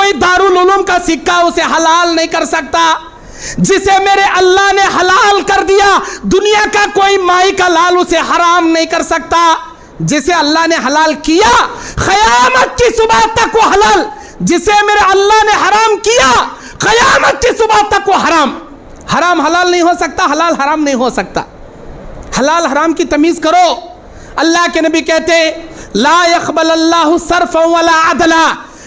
कोई दारुल उलूम का सिक्का उसे हलाल नहीं कर सकता। जिसे मेरे अल्लाह ने हलाल कर दिया, दुनिया का कोई माई का लाल उसे हराम नहीं कर सकता। जिसे अल्लाह ने हलाल किया, क़यामत की सुबह तक वो हलाल। जिसे मेरे अल्लाह ने हराम किया, क़यामत की सुबह तक वो हराम। हराम हलाल नहीं हो सकता, हलाल हराम नहीं हो सकता। हलाल हराम की तमीज़ करो। अल्लाह के नबी कहते, ला यक़बल अल्लाहु सर्फ़न वला अदला।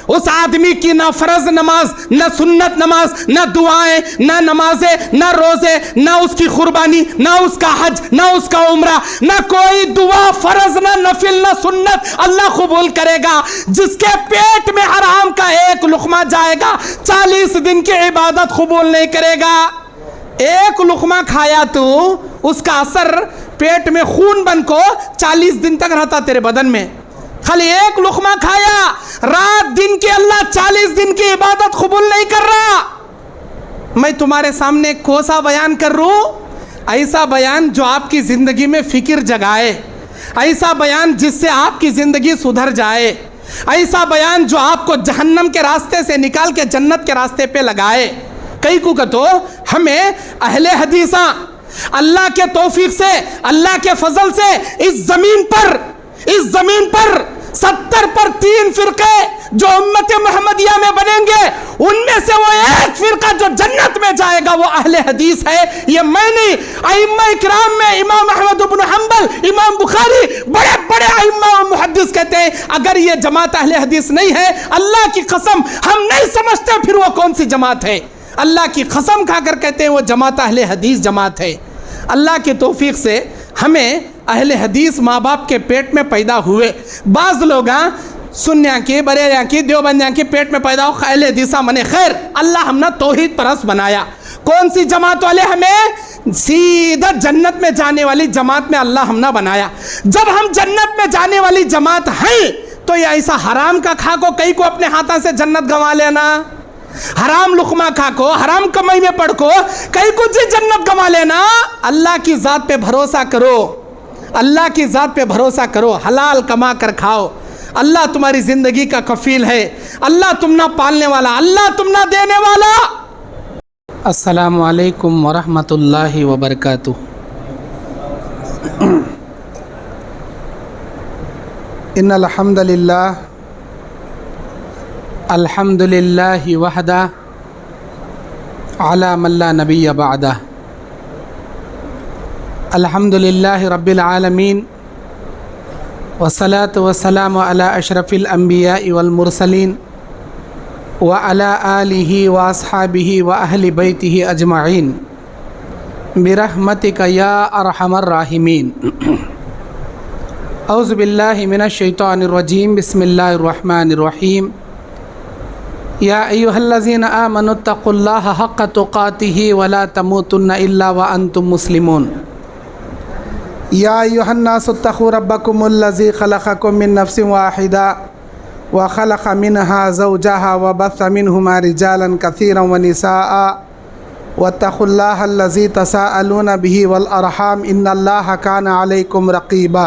उस आदमी की ना फ़र्ज़ नमाज, ना सुन्नत नमाज, ना दुआएं, ना नमाजें, ना रोज़े, ना उसकी कुर्बानी, ना उसका हज, ना उसका उम्रा, ना कोई दुआ फ़र्ज़, ना नफिल, ना सुन्नत अल्लाह कबूल करेगा। जिसके पेट में हराम का एक लुक़मा जाएगा, 40 दिन की इबादत कबूल नहीं करेगा। एक लुक़मा खाया तो उसका असर पेट में खून बन को 40 दिन तक रहता तेरे बदन में। खाली एक लुक़मा खाया, रात दिन के अल्लाह 40 दिन की इबादत कबूल नहीं कर रहा। मैं तुम्हारे सामने कोसा बयान कर रहा हूँ, ऐसा बयान जो आपकी ज़िंदगी में फ़िक्र जगाए, ऐसा बयान जिससे आपकी ज़िंदगी सुधर जाए, ऐसा बयान जो आपको जहन्नम के रास्ते से निकाल के जन्नत के रास्ते पे लगाए। कई को तो हमें अहले हदीसा अल्लाह के तौफीक से, अल्लाह के फजल से इस ज़मीन पर 70 पर 3 फ़िरक़े जो उम्मत मोहम्मदिया में बनेंगे, उनमें से वो एक फ़िरक़ा जो जन्नत में जाएगा वो अहले हदीस है। ये मैं नहीं, अइम्मा इकराम में इमाम अहमद इब्न हंबल, इमाम बुखारी, बड़े बड़े अइम्मा और मुहद्दिस कहते हैं, अगर ये जमात अहले हदीस नहीं है, अल्लाह की कसम हम नहीं समझते फिर वो कौन सी जमात है। अल्लाह की कसम खाकर कहते हैं वो जमात अहले हदीस जमात है। अल्लाह के तौफीक से हमें अहले हदीस माँ बाप के पेट में पैदा हुए। बाज़ लोग सुन्निया की, बरेलिया की, देवबंदिया की पेट में पैदा हो अहले हदीसा मने खैर। अल्लाह हमने तौहीद परस्त बनाया। कौन सी जमात वाले? हमें सीधा जन्नत में जाने वाली जमात में अल्लाह हमने बनाया। जब हम जन्नत में जाने वाली जमात हैं तो ये ऐसा हराम का खा को कई को अपने हाथों से जन्नत गंवा लेना, हराम लुक़मा खा को, हराम कमाई में पड़ को कहीं कुछ जन्नत गंवा लेना। अल्लाह की ज़ात पे भरोसा करो, अल्लाह की ज़ात पे भरोसा करो, हलाल कमा कर खाओ। अल्लाह तुम्हारी ज़िंदगी का कफ़ील है, अल्लाह तुम ना पालने वाला, अल्लाह तुम ना देने वाला। अस्सलामु अलैकुम वरहमतुल्लाहि वबरकातुहू। इन्नल हम्दुलिल्लाह अल्हम्दुलिल्लाहि वहदा अला मल्ला नबिय्य बअदा। अल्हम्दुलिल्लाहि रब्बिल आलमीन वस्सलातु वस्सलामु अला अशरफिल अंबियाइ वल मुरसलीन व अला आलिहि व अस्हाबिहि व अहलि बैतिहि अजमईन बिरहमतिका या अरहमर राहिमीन। औज़ु बिल्लाहि मिनश शैतानिर रजीम, बिस्मिल्लाहिर रहमानिर रहीम। या अय्युहल्लज़ीना आमनुत्तक़ुल्लाहा हक़्क़ तुक़ातिही वला तमूतुन्ना इल्ला व अंतुम मुस्लिमून। या अय्युहन्नासुत्तक़ू रब्बकुमुल्लज़ी ख़लक़कुम मिन नफ़्सिन वाहिदा व ख़लक़ मिनहा ज़ौजहा व बस्स मिनहुमा रिजालन कसीरन व निसाअ वत्तक़ुल्लाहल्लज़ी तसाअलूना बिही वल अरहाम इन्नल्लाहा काना अलैकुम रक़ीबा।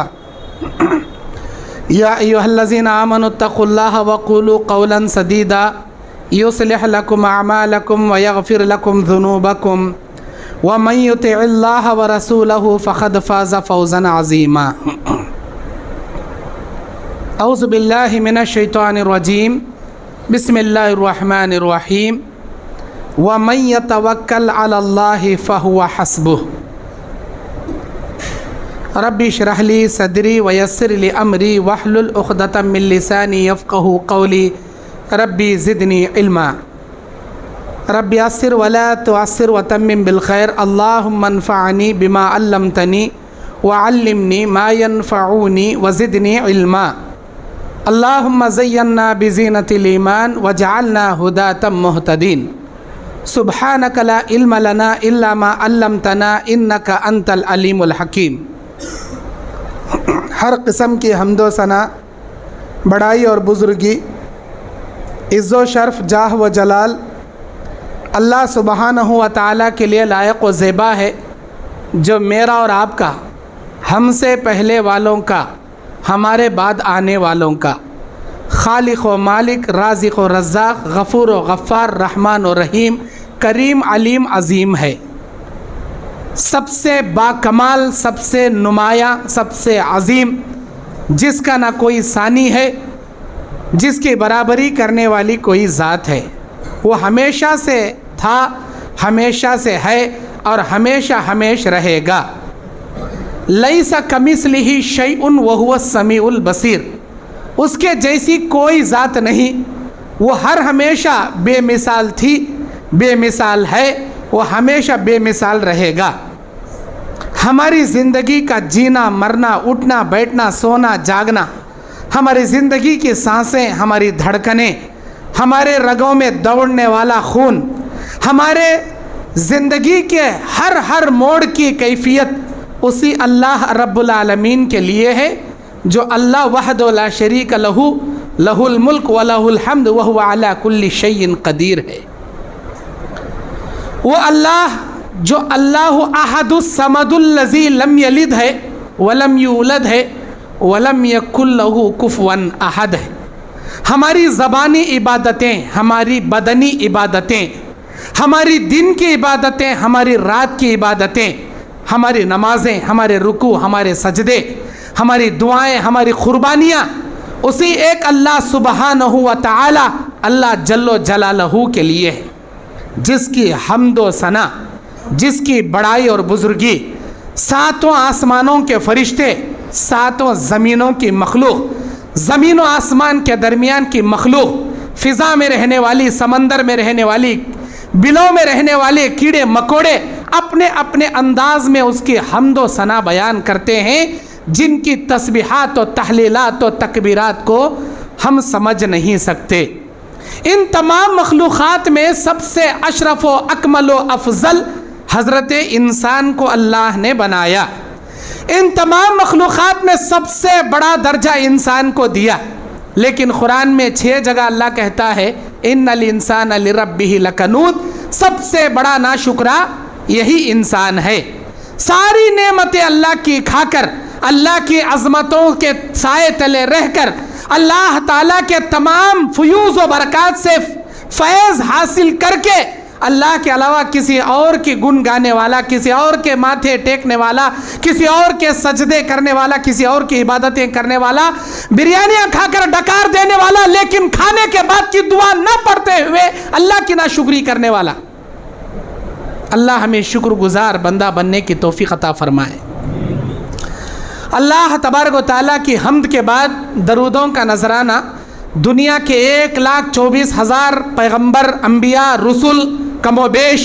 या अय्युहल्लज़ीना आमनुत्तक़ुल्लाहा व क़ूलू क़ौलन सदीदा युस्लिह लकुम अअमालकुम व यग़फ़िर लकुम ज़ुनूबकुम व मन युतिइल्लाह व रसूलहु फ़क़द फ़ाज़ फ़ौज़न अज़ीमा। औज़ु बिल्लाहि मिनश शैतानिर रजीम, बिस्मिल्लाहिर रहमानिर रहीम। व मन यतवक्कल अलल्लाहि फ़हुव हस्बुह। रब्बि इश्रह ली सदरी व यस्सिर ली अमरी वहलुल उक़दतम मिन लिसानी यफ़क़हू क़ौली रब्बी ज़िदनी इल्मा। रब्बि यस्सिर वला तुअस्सिर व तम्मिम बिल खैर। अल्लाहुम्मा अन्फ़अनी बिमा अल्लमतनी व अल्लिमनी मा यनफ़अूनी व ज़िदनी इल्मा। अल्लाहुम्मा ज़य्यन्ना बिज़ीनतिल ईमान वजअलना हुदातम मुहतदीन। सुब्हानका ला इल्म लना इल्ला मा अल्लमतना इन्नका अंतल अलीमुल हकीम। हर किस्म की हम्दो सना, बड़ाई और बुज़ुर्गी, इज़्ज़ो शर्फ़, जाह व जलाल अल्लाह सुब्हानहू व तआला के लिए लायक व ज़ेबा है, जो मेरा और आपका, हमसे पहले वालों का, हमारे बाद आने वालों का, खालिक व मालिक, राज़िक़ व रज़्ज़ाक़, गफ़ूर व गफ़्फ़ार, रहमान व रहीम, करीम अलीम अज़ीम है। सबसे बाकमाल, सबसे नुमाया, सबसे अज़ीम, जिसका ना कोई सानी है, जिसकी बराबरी करने वाली कोई ज़ात है। वो हमेशा से था, हमेशा से है और हमेशा हमेश रहेगा। लैसा कमिस्लिही शैउन व हुवा समीउल बसीर, उसके जैसी कोई ज़ात नहीं। वो हर हमेशा बेमिसाल थी, बेमिसाल है, वो हमेशा बेमिसाल रहेगा। हमारी ज़िंदगी का जीना मरना, उठना बैठना, सोना जागना, हमारी ज़िंदगी की सांसें, हमारी धड़कनें, हमारे रगों में दौड़ने वाला खून, हमारे ज़िंदगी के हर मोड़ की कैफियत उसी अल्लाह रब्बुल आलमीन के लिए है, जो अल्लाह वहदो ला शरीक लहू, लहुल मुल्क व लहुल हम्द व हुवा अला कुल्ली शैइन कदीर है। वो अल्लाह जो अल्लाहु अहदुस समदुल्लज़ी लम यलिद है वलम यूलद है वलम यकुल लहू कुफुवन अहद है। हमारी ज़बानी इबादतें, हमारी बदनी इबादतें, हमारी दिन की इबादतें, हमारी रात की इबादतें, हमारी नमाज़ें, हमारे रुकू, हमारे सजदे, हमारी दुआएं, हमारी क़ुरबानियाँ उसी एक अल्लाह सुब्हानहू व तआला, अल्लाह जल्लो जलालहू के लिए है, जिसकी हम्द व सना, जिसकी बड़ाई और बुज़ुर्गी सातों आसमानों के फरिश्ते, सातों ज़मीनों की मखलूक, ज़मीन व आसमान के दरमियान की मखलूक, फ़िज़ा में रहने वाली, समंदर में रहने वाली, बिलों में रहने वाले कीड़े मकोड़े अपने अपने अंदाज में उसकी हम्द व सना बयान करते हैं, जिनकी तस्बीहात व तहलीलात व तकबीरात को हम समझ नहीं सकते। इन तमाम मखलूक़ात में सबसे अशरफ व अकमल व अफजल हज़रत इंसान को अल्लाह ने बनाया। इन तमाम मखलूक़ात में सबसे बड़ा दर्जा इंसान को दिया। लेकिन कुरान में 6 जगह अल्लाह कहता है इन्नल इंसान लिरब्बिही लकनूद, सबसे बड़ा नाशुक्रा यही इंसान है। सारी नेमतें अल्लाह की खाकर, अल्लाह की अज़मतों के साए तले रहकर, अल्लाह ताला के तमाम फयूज़ व बरक़ात से फैज़ हासिल करके, अल्लाह के अलावा किसी और की गुण गाने वाला, किसी और के माथे टेकने वाला, किसी और के सजदे करने वाला, किसी और की इबादतें करने वाला, बिरयानियाँ खाकर डकार देने वाला, लेकिन खाने के बाद की दुआ न पढ़ते हुए अल्लाह की नाशुक्री करने वाला। अल्लाह हमें शुक्रगुजार बंदा बनने की तौफीक अता फरमाए। अल्लाह तबारक व तआला की हम्द के बाद दरूदों का नजराना दुनिया के 1,24,000 पैगंबर, अम्बिया, रसूल कमोबेश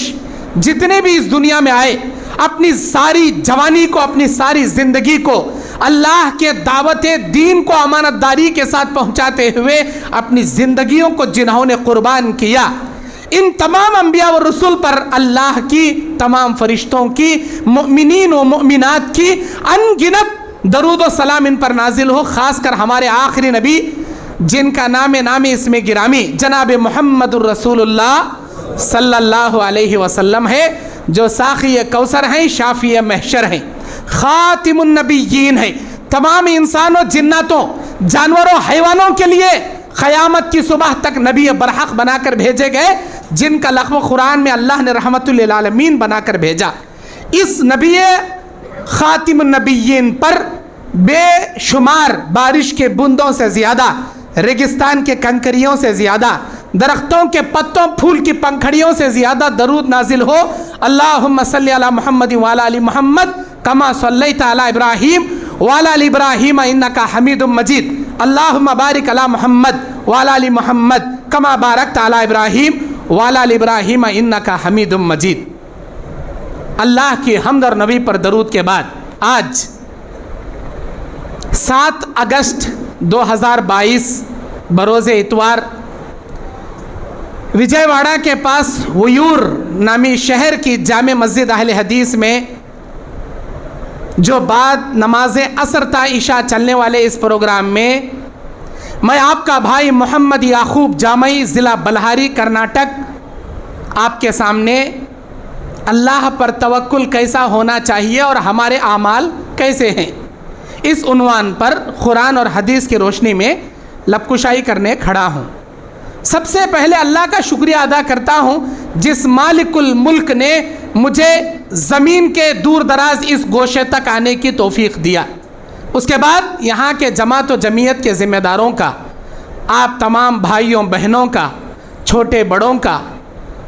जितने भी इस दुनिया में आए, अपनी सारी जवानी को, अपनी सारी ज़िंदगी को अल्लाह के दावत दीन को अमानतदारी के साथ पहुँचाते हुए अपनी ज़िंदगियों को जिन्होंने कुर्बान किया, इन तमाम अम्बिया व रसूल पर अल्लाह की, तमाम फरिश्तों की, मुमिनीन व मुमिनात की अनगिनत दरूद व सलाम इन पर नाजिल हो। ख़ासकर हमारे आखिरी नबी जिनका नाम इसमें गिरामी जनाब मुहम्मदुर रसूलुल्लाह सल्लल्लाहु अलैहि वसल्लम है, जो साखी कौसर हैं, शाफी महशर हैं, ख़ातिमुन नबिय्यीन हैं। तमाम इंसानों, जिन्नातों, जानवरों, हैवानों के लिए क़यामत की सुबह तक नबी बरहक़ बनाकर भेजे गए, जिनका लक़्ब कुरान में अल्लाह ने रहमतुल लिल आलमीन बनाकर भेजा। इस नबी ख़ातिमुन नबिय्यीन पर बेशुमार बारिश के बूंदों से ज़्यादा, रेगिस्तान के कंकरियों से ज़्यादा, दरख्तों के पत्तों, फूल की पंखड़ियों से ज़्यादा दरूद नाजिल हो। अल्लाहुम्मा सल्ली अला मुहम्मद व अला आलि मुहम्मद कमा सल्लैता अला इब्राहीम व अला आलि इब्राहीम इन्नका हमीदुम मजीद। अल्लाहुम्मा बारिक अला मुहम्मद व अला आलि मुहम्मद कमा बारकता अला इब्राहीम व अला आलि इब्राहीम इन्नका हमीदुम मजीद। अल्लाह की हम्द और नबी पर दरूद के बाद आज 7 अगस्त 2022 बरोज़ इतवार विजयवाड़ा के पास वयूर नामी शहर की जामे मस्जिद अहले हदीस में जो बाद नमाज असर ता इशा चलने वाले इस प्रोग्राम में मैं आपका भाई मोहम्मद याकूब जामई, ज़िला बल्हारी, कर्नाटक, आपके सामने अल्लाह पर तवक्कुल कैसा होना चाहिए और हमारे आमाल कैसे हैं, इस उन्वान पर कुरान और हदीस की रोशनी में लबकुशाई करने खड़ा हूँ। सबसे पहले अल्लाह का शुक्रिया अदा करता हूँ जिस मालिकुल मुल्क ने मुझे ज़मीन के दूर दराज इस गोशे तक आने की तौफीक दिया। उसके बाद यहाँ के जमात व जमीयत के ज़िम्मेदारों का, आप तमाम भाइयों बहनों का, छोटे बड़ों का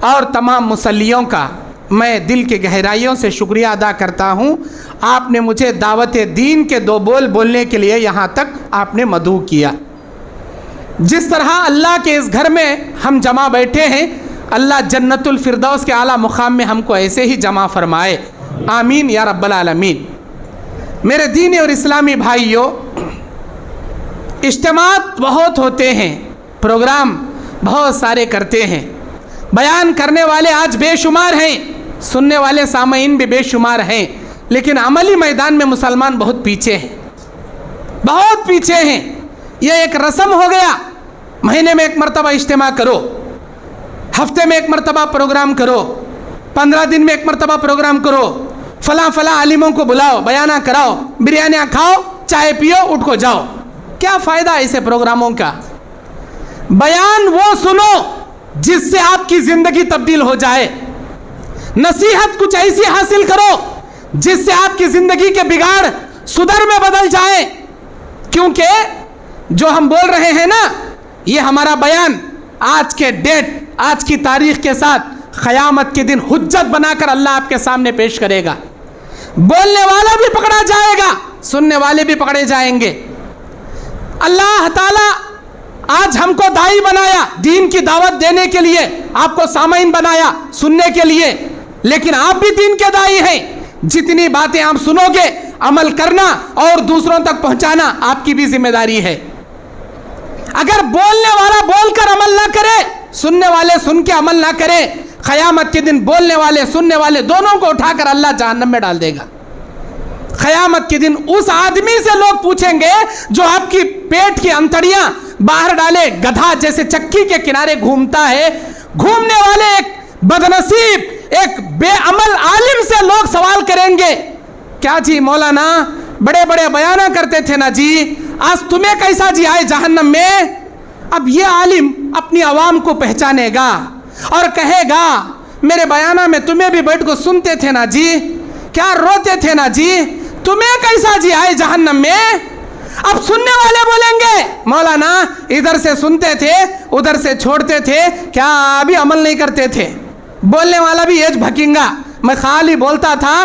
और तमाम मुसल्लियों का मैं दिल के गहराइयों से शुक्रिया अदा करता हूँ। आपने मुझे दावत दीन के दो बोल बोलने के लिए यहाँ तक आपने मदऊ किया। जिस तरह अल्लाह के इस घर में हम जमा बैठे हैं, अल्लाह जन्नतुल फिरदौस के आला मुकाम में हमको ऐसे ही जमा फरमाए, आमीन या रब्बल आलमीन। मेरे दीनी और इस्लामी भाइयों, इज्तिमात बहुत होते हैं, प्रोग्राम बहुत सारे करते हैं, बयान करने वाले आज बेशुमार हैं, सुनने वाले सामईन भी बेशुमार हैं, लेकिन अमली मैदान में मुसलमान बहुत पीछे हैं, बहुत पीछे हैं। यह एक रस्म हो गया, महीने में एक मरतबा इज्तिमा करो, हफ्ते में एक मरतबा प्रोग्राम करो, 15 दिन में एक मरतबा प्रोग्राम करो, फला फला आलिमों को बुलाओ, बयाना कराओ, बिरयानियाँ खाओ, चाय पियो, उठ को जाओ। क्या फ़ायदा ऐसे प्रोग्रामों का? बयान वो सुनो जिससे आपकी ज़िंदगी तब्दील हो जाए। नसीहत कुछ ऐसी हासिल करो जिससे आपकी ज़िंदगी के बिगाड़ सुधर में बदल जाए। क्योंकि जो हम बोल रहे हैं ना, ये हमारा बयान आज के डेट, आज की तारीख के साथ क़यामत के दिन हुज्जत बनाकर अल्लाह आपके सामने पेश करेगा। बोलने वाला भी पकड़ा जाएगा, सुनने वाले भी पकड़े जाएंगे। अल्लाह ताला आज हमको दाई बनाया दीन की दावत देने के लिए, आपको सामईन बनाया सुनने के लिए, लेकिन आप भी दीन के दाई हैं। जितनी बातें आप सुनोगे, अमल करना और दूसरों तक पहुंचाना आपकी भी जिम्मेदारी है। अगर बोलने वाला बोलकर अमल ना करे, सुनने वाले सुन के अमल ना करे, क़यामत के दिन बोलने वाले सुनने वाले दोनों को उठाकर अल्लाह जहन्नम में डाल देगा। क़यामत के दिन उस आदमी से लोग पूछेंगे जो आपकी पेट की अंतड़ियां बाहर डाले गधा जैसे चक्की के किनारे घूमता है। घूमने वाले एक बदनसीब, एक बेअमल आलिम से लोग सवाल करेंगे, क्या जी मौलाना बड़े बड़े बयाना करते थे ना जी, आज तुम्हें कैसा जी आए जहन्नम में? अब ये आलिम अपनी आवाम को पहचानेगा और कहेगा, मेरे बयाना में तुम्हें भी बैठ को सुनते थे ना जी, क्या रोते थे ना जी, तुम्हें कैसा जी आए जहन्नम में? अब सुनने वाले बोलेंगे, मौलाना इधर से सुनते थे उधर से छोड़ते थे, क्या अभी अमल नहीं करते थे? बोलने वाला भी एज भकेंगा, मैं खाली बोलता था,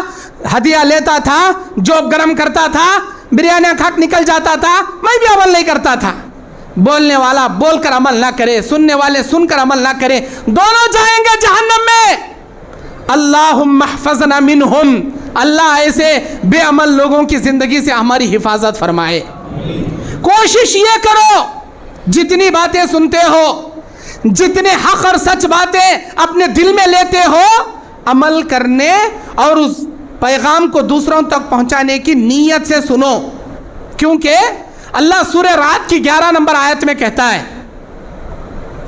हदिया लेता था, जॉब गरम करता था, बिरयानियाँ खा निकल जाता था, मैं भी अमल नहीं करता था। बोलने वाला बोलकर अमल ना करे, सुनने वाले सुनकर अमल ना करे, दोनों जाएंगे जहन्नम में। अल्लाहुम्मा हफ़ज़ना मिनहुम, अल्लाह ऐसे बेअमल लोगों की ज़िंदगी से हमारी हिफाजत फरमाए। कोशिश ये करो, जितनी बातें सुनते हो, जितने हक़ और सच बातें अपने दिल में लेते हो, अमल करने और उस पैगाम को दूसरों तक पहुंचाने की नीयत से सुनो। क्योंकि अल्लाह सूरह रात की 11 नंबर आयत में कहता है,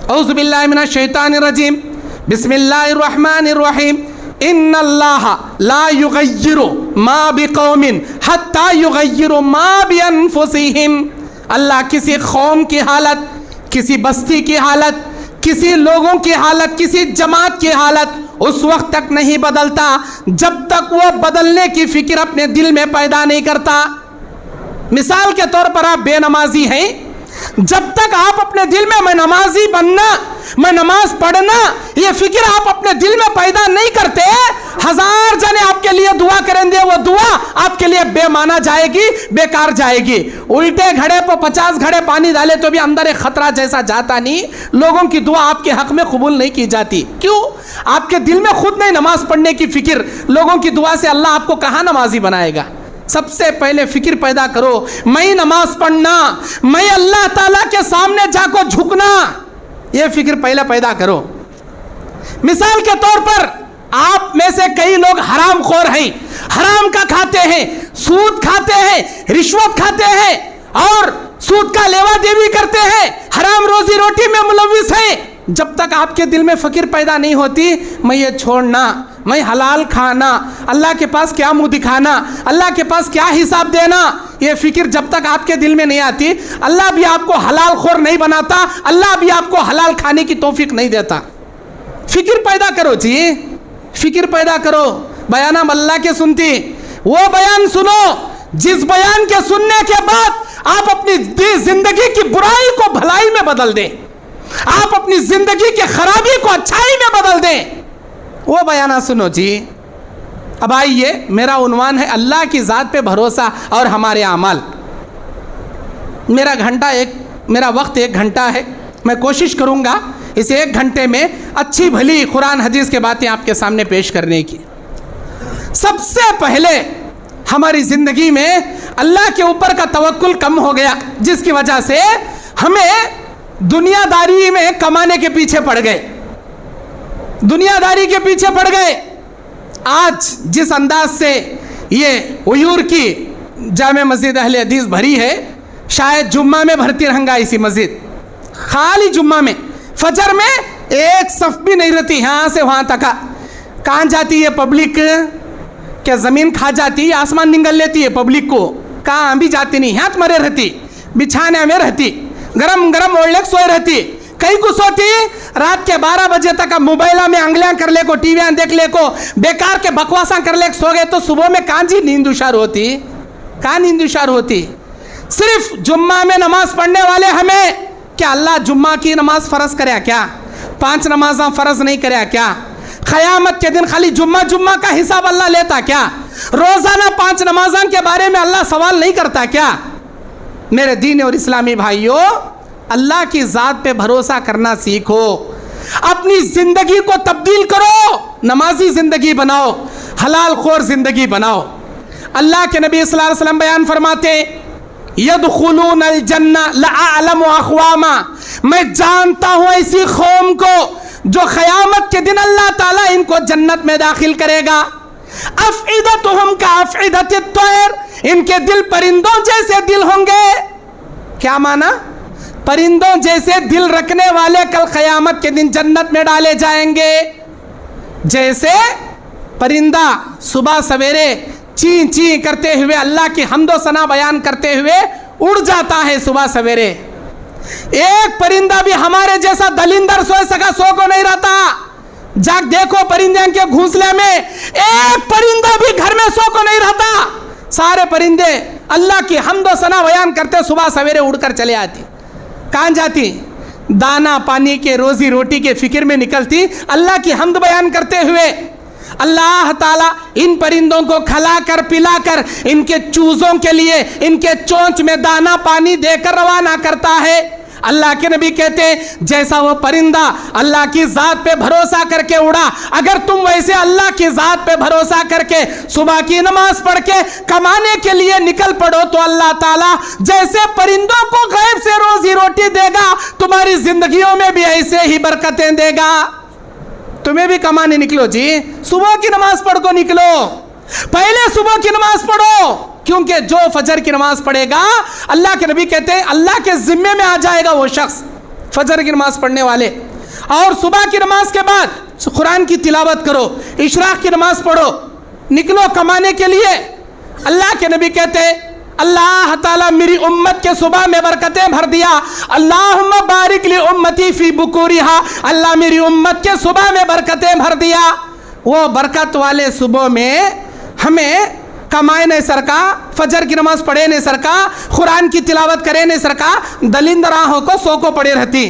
औज़ु बिल्लाहि मिनश शैतानिर रजीम, बिस्मिल्लाहिर्रहमानिर्रहीम, इन्नल्लाह ला युगय्यिरु मा बिकौमिन हत्ता युगय्यिरु मा बिअनफुसिहिम। अल्लाह किसी कौम की हालत, किसी बस्ती की हालत, किसी लोगों की हालत, किसी जमात की हालत उस वक्त तक नहीं बदलता जब तक वो बदलने की फिक्र अपने दिल में पैदा नहीं करता। मिसाल के तौर पर आप बेनमाजी हैं, जब तक आप अपने दिल में मैं नमाजी बनना, मैं नमाज पढ़ना, ये फिक्र आप अपने दिल में पैदा नहीं करते, 1000 जने आपके लिए दुआ करेंगे, वो दुआ आपके लिए बेमाना जाएगी, बेकार जाएगी। उल्टे घड़े पर 50 घड़े पानी डाले तो भी अंदर एक खतरा जैसा जाता नहीं। लोगों की दुआ आपके हक में कबूल नहीं की जाती। क्यों? आपके दिल में खुद नहीं नमाज पढ़ने की फिक्र, लोगों की दुआ से अल्लाह आपको कहाँ नमाजी बनाएगा? सबसे पहले फिक्र पैदा करो, मैं नमाज पढ़ना, मैं अल्लाह ताला के सामने जाको झुकना, ये फिक्र पहले पैदा करो। मिसाल के तौर पर आप में से कई लोग हराम खोर हैं, हराम का खाते हैं, सूद खाते हैं, रिश्वत खाते हैं और सूद का लेवा देवी करते हैं, हराम रोजी रोटी में मुलविस हैं। जब तक आपके दिल में फ़िक्र पैदा नहीं होती, मैं ये छोड़ना, मैं हलाल खाना, अल्लाह के पास क्या मुंह दिखाना, अल्लाह के पास क्या हिसाब देना, ये फिक्र जब तक आपके दिल में नहीं आती, अल्लाह भी आपको हलाल खोर नहीं बनाता, अल्लाह भी आपको हलाल खाने की तौफीक नहीं देता। फिक्र पैदा करो जी, फिक्र पैदा करो। बयान हम अल्लाह के सुनती, वो बयान सुनो जिस बयान के सुनने के बाद आप अपनी जिंदगी की बुराई को भलाई में बदल दें, आप अपनी जिंदगी की खराबी को अच्छाई में बदल दें, वो बयाना सुनो जी। अब आइए, मेरा उन्वान है अल्लाह की ज़ात पे भरोसा और हमारे अमाल। मेरा वक्त 1 घंटा है, मैं कोशिश करूँगा इस 1 घंटे में अच्छी भली कुरान हदीस के बातें आपके सामने पेश करने की। सबसे पहले हमारी ज़िंदगी में अल्लाह के ऊपर का तवक्कुल कम हो गया, जिसकी वजह से हमें दुनियादारी में कमाने के पीछे पड़ गए, दुनियादारी के पीछे पड़ गए। आज जिस अंदाज से ये उयूर की जामे मस्जिद अहले हदीस भरी है, शायद जुम्मा में भरती रहूँगा इसी मस्जिद, खाली जुम्मा में, फजर में एक सफ भी नहीं रहती, यहाँ से वहाँ तक। कहाँ जाती है पब्लिक? क्या ज़मीन खा जाती है, आसमान निगल लेती है पब्लिक को? कहाँ भी जाती नहीं, हाथ मरे रहती, बिछाने में रहती, गरम गरम ओढ़ सोए रहती। कहीं कुछ होती रात के 12 बजे तक मोबाइल में अंगलियां कर ले को, टीवियां देख ले को, बेकार के बकवासा कर ले सो गए, तो सुबह में कहाँ जी नींद उशार होती, कहाँ नींद उशार होती। सिर्फ जुम्मा में नमाज पढ़ने वाले हमें क्या अल्लाह जुम्मा की नमाज फ़र्ज करे क्या? 5 नमाज़ां फ़र्ज नहीं करे क्या? क़यामत के दिन खाली जुम्मा का हिसाब अल्लाह लेता क्या? रोज़ाना 5 नमाज़ां के बारे में अल्लाह सवाल नहीं करता क्या? मेरे दीन और इस्लामी भाइयों, अल्लाह की ज़ात पे भरोसा करना सीखो, अपनी ज़िंदगी को तब्दील करो, नमाजी ज़िंदगी बनाओ, हलाल खोर ज़िंदगी बनाओ। अल्लाह के नबी सल्लल्लाहु अलैहि वसल्लम बयान फरमाते, यदखुलूनल जन्ना लअअलमु अख़वामा, मैं जानता हूँ ऐसी कौम को जो क़यामत के दिन अल्लाह ताला इनको जन्नत में दाखिल करेगा। अफ़इदतुहुम कअफ़इदतित तैर, इनके दिल परिंदों जैसे दिल होंगे। क्या माना? परिंदों जैसे दिल रखने वाले कल क़यामत के दिन जन्नत में डाले जाएंगे। जैसे परिंदा सुबह सवेरे ची ची करते हुए अल्लाह की हम्दो सना बयान करते हुए उड़ जाता है सुबह सवेरे, एक परिंदा भी हमारे जैसा दलिंदर सोए सका सो को नहीं रहता। जाग देखो परिंदे के घोंसले में, एक परिंदा भी घर में सो को नहीं रहता। सारे परिंदे अल्लाह की हम्दो सना बयान करते सुबह सवेरे उड़कर चले आती। कहाँ जाती? दाना पानी के, रोजी रोटी के फिक्र में निकलती, अल्लाह की हम्द बयान करते हुए। अल्लाह ताला इन परिंदों को खिलाकर पिलाकर इनके चूजों के लिए इनके चोंच में दाना पानी देकर रवाना करता है। अल्लाह के नबी कहते हैं, जैसा वो परिंदा अल्लाह की ज़ात पे भरोसा करके उड़ा, अगर तुम वैसे अल्लाह की ज़ात पे भरोसा करके सुबह की नमाज पढ़ के कमाने के लिए निकल पड़ो, तो अल्लाह ताला जैसे परिंदों को गैब से रोजी रोटी देगा, तुम्हारी जिंदगियों में भी ऐसे ही बरकतें देगा। तुम्हें भी कमाने निकलो जी, सुबह की नमाज पढ़ को निकलो, पहले सुबह की नमाज पढ़ो, क्योंकि जो फजर की नमाज पढ़ेगा, अल्लाह के नबी कहते हैं अल्लाह के जिम्मे में आ जाएगा वो शख्स, फजर की नमाज पढ़ने वाले। और सुबह की नमाज के बाद कुरान की तिलावत करो, इशराक की नमाज पढ़ो, निकलो कमाने के लिए। अल्लाह के नबी कहते हैं अल्लाह ताला मेरी उम्मत के सुबह में बरकतें भर दिया, अल्लाहुम्मा बारिक ली उम्मती फी बुकूरिहा, अल्लाह मेरी उम्मत के सुबह में बरकतें भर दिया। वो बरकत वाले सुबह में हमें कमाए नहीं सरका, फजर की नमाज पढ़े नहीं सरका, कुरान की तिलावत करे नहीं सरका, दलिंद राहों को सो को पड़े रहती।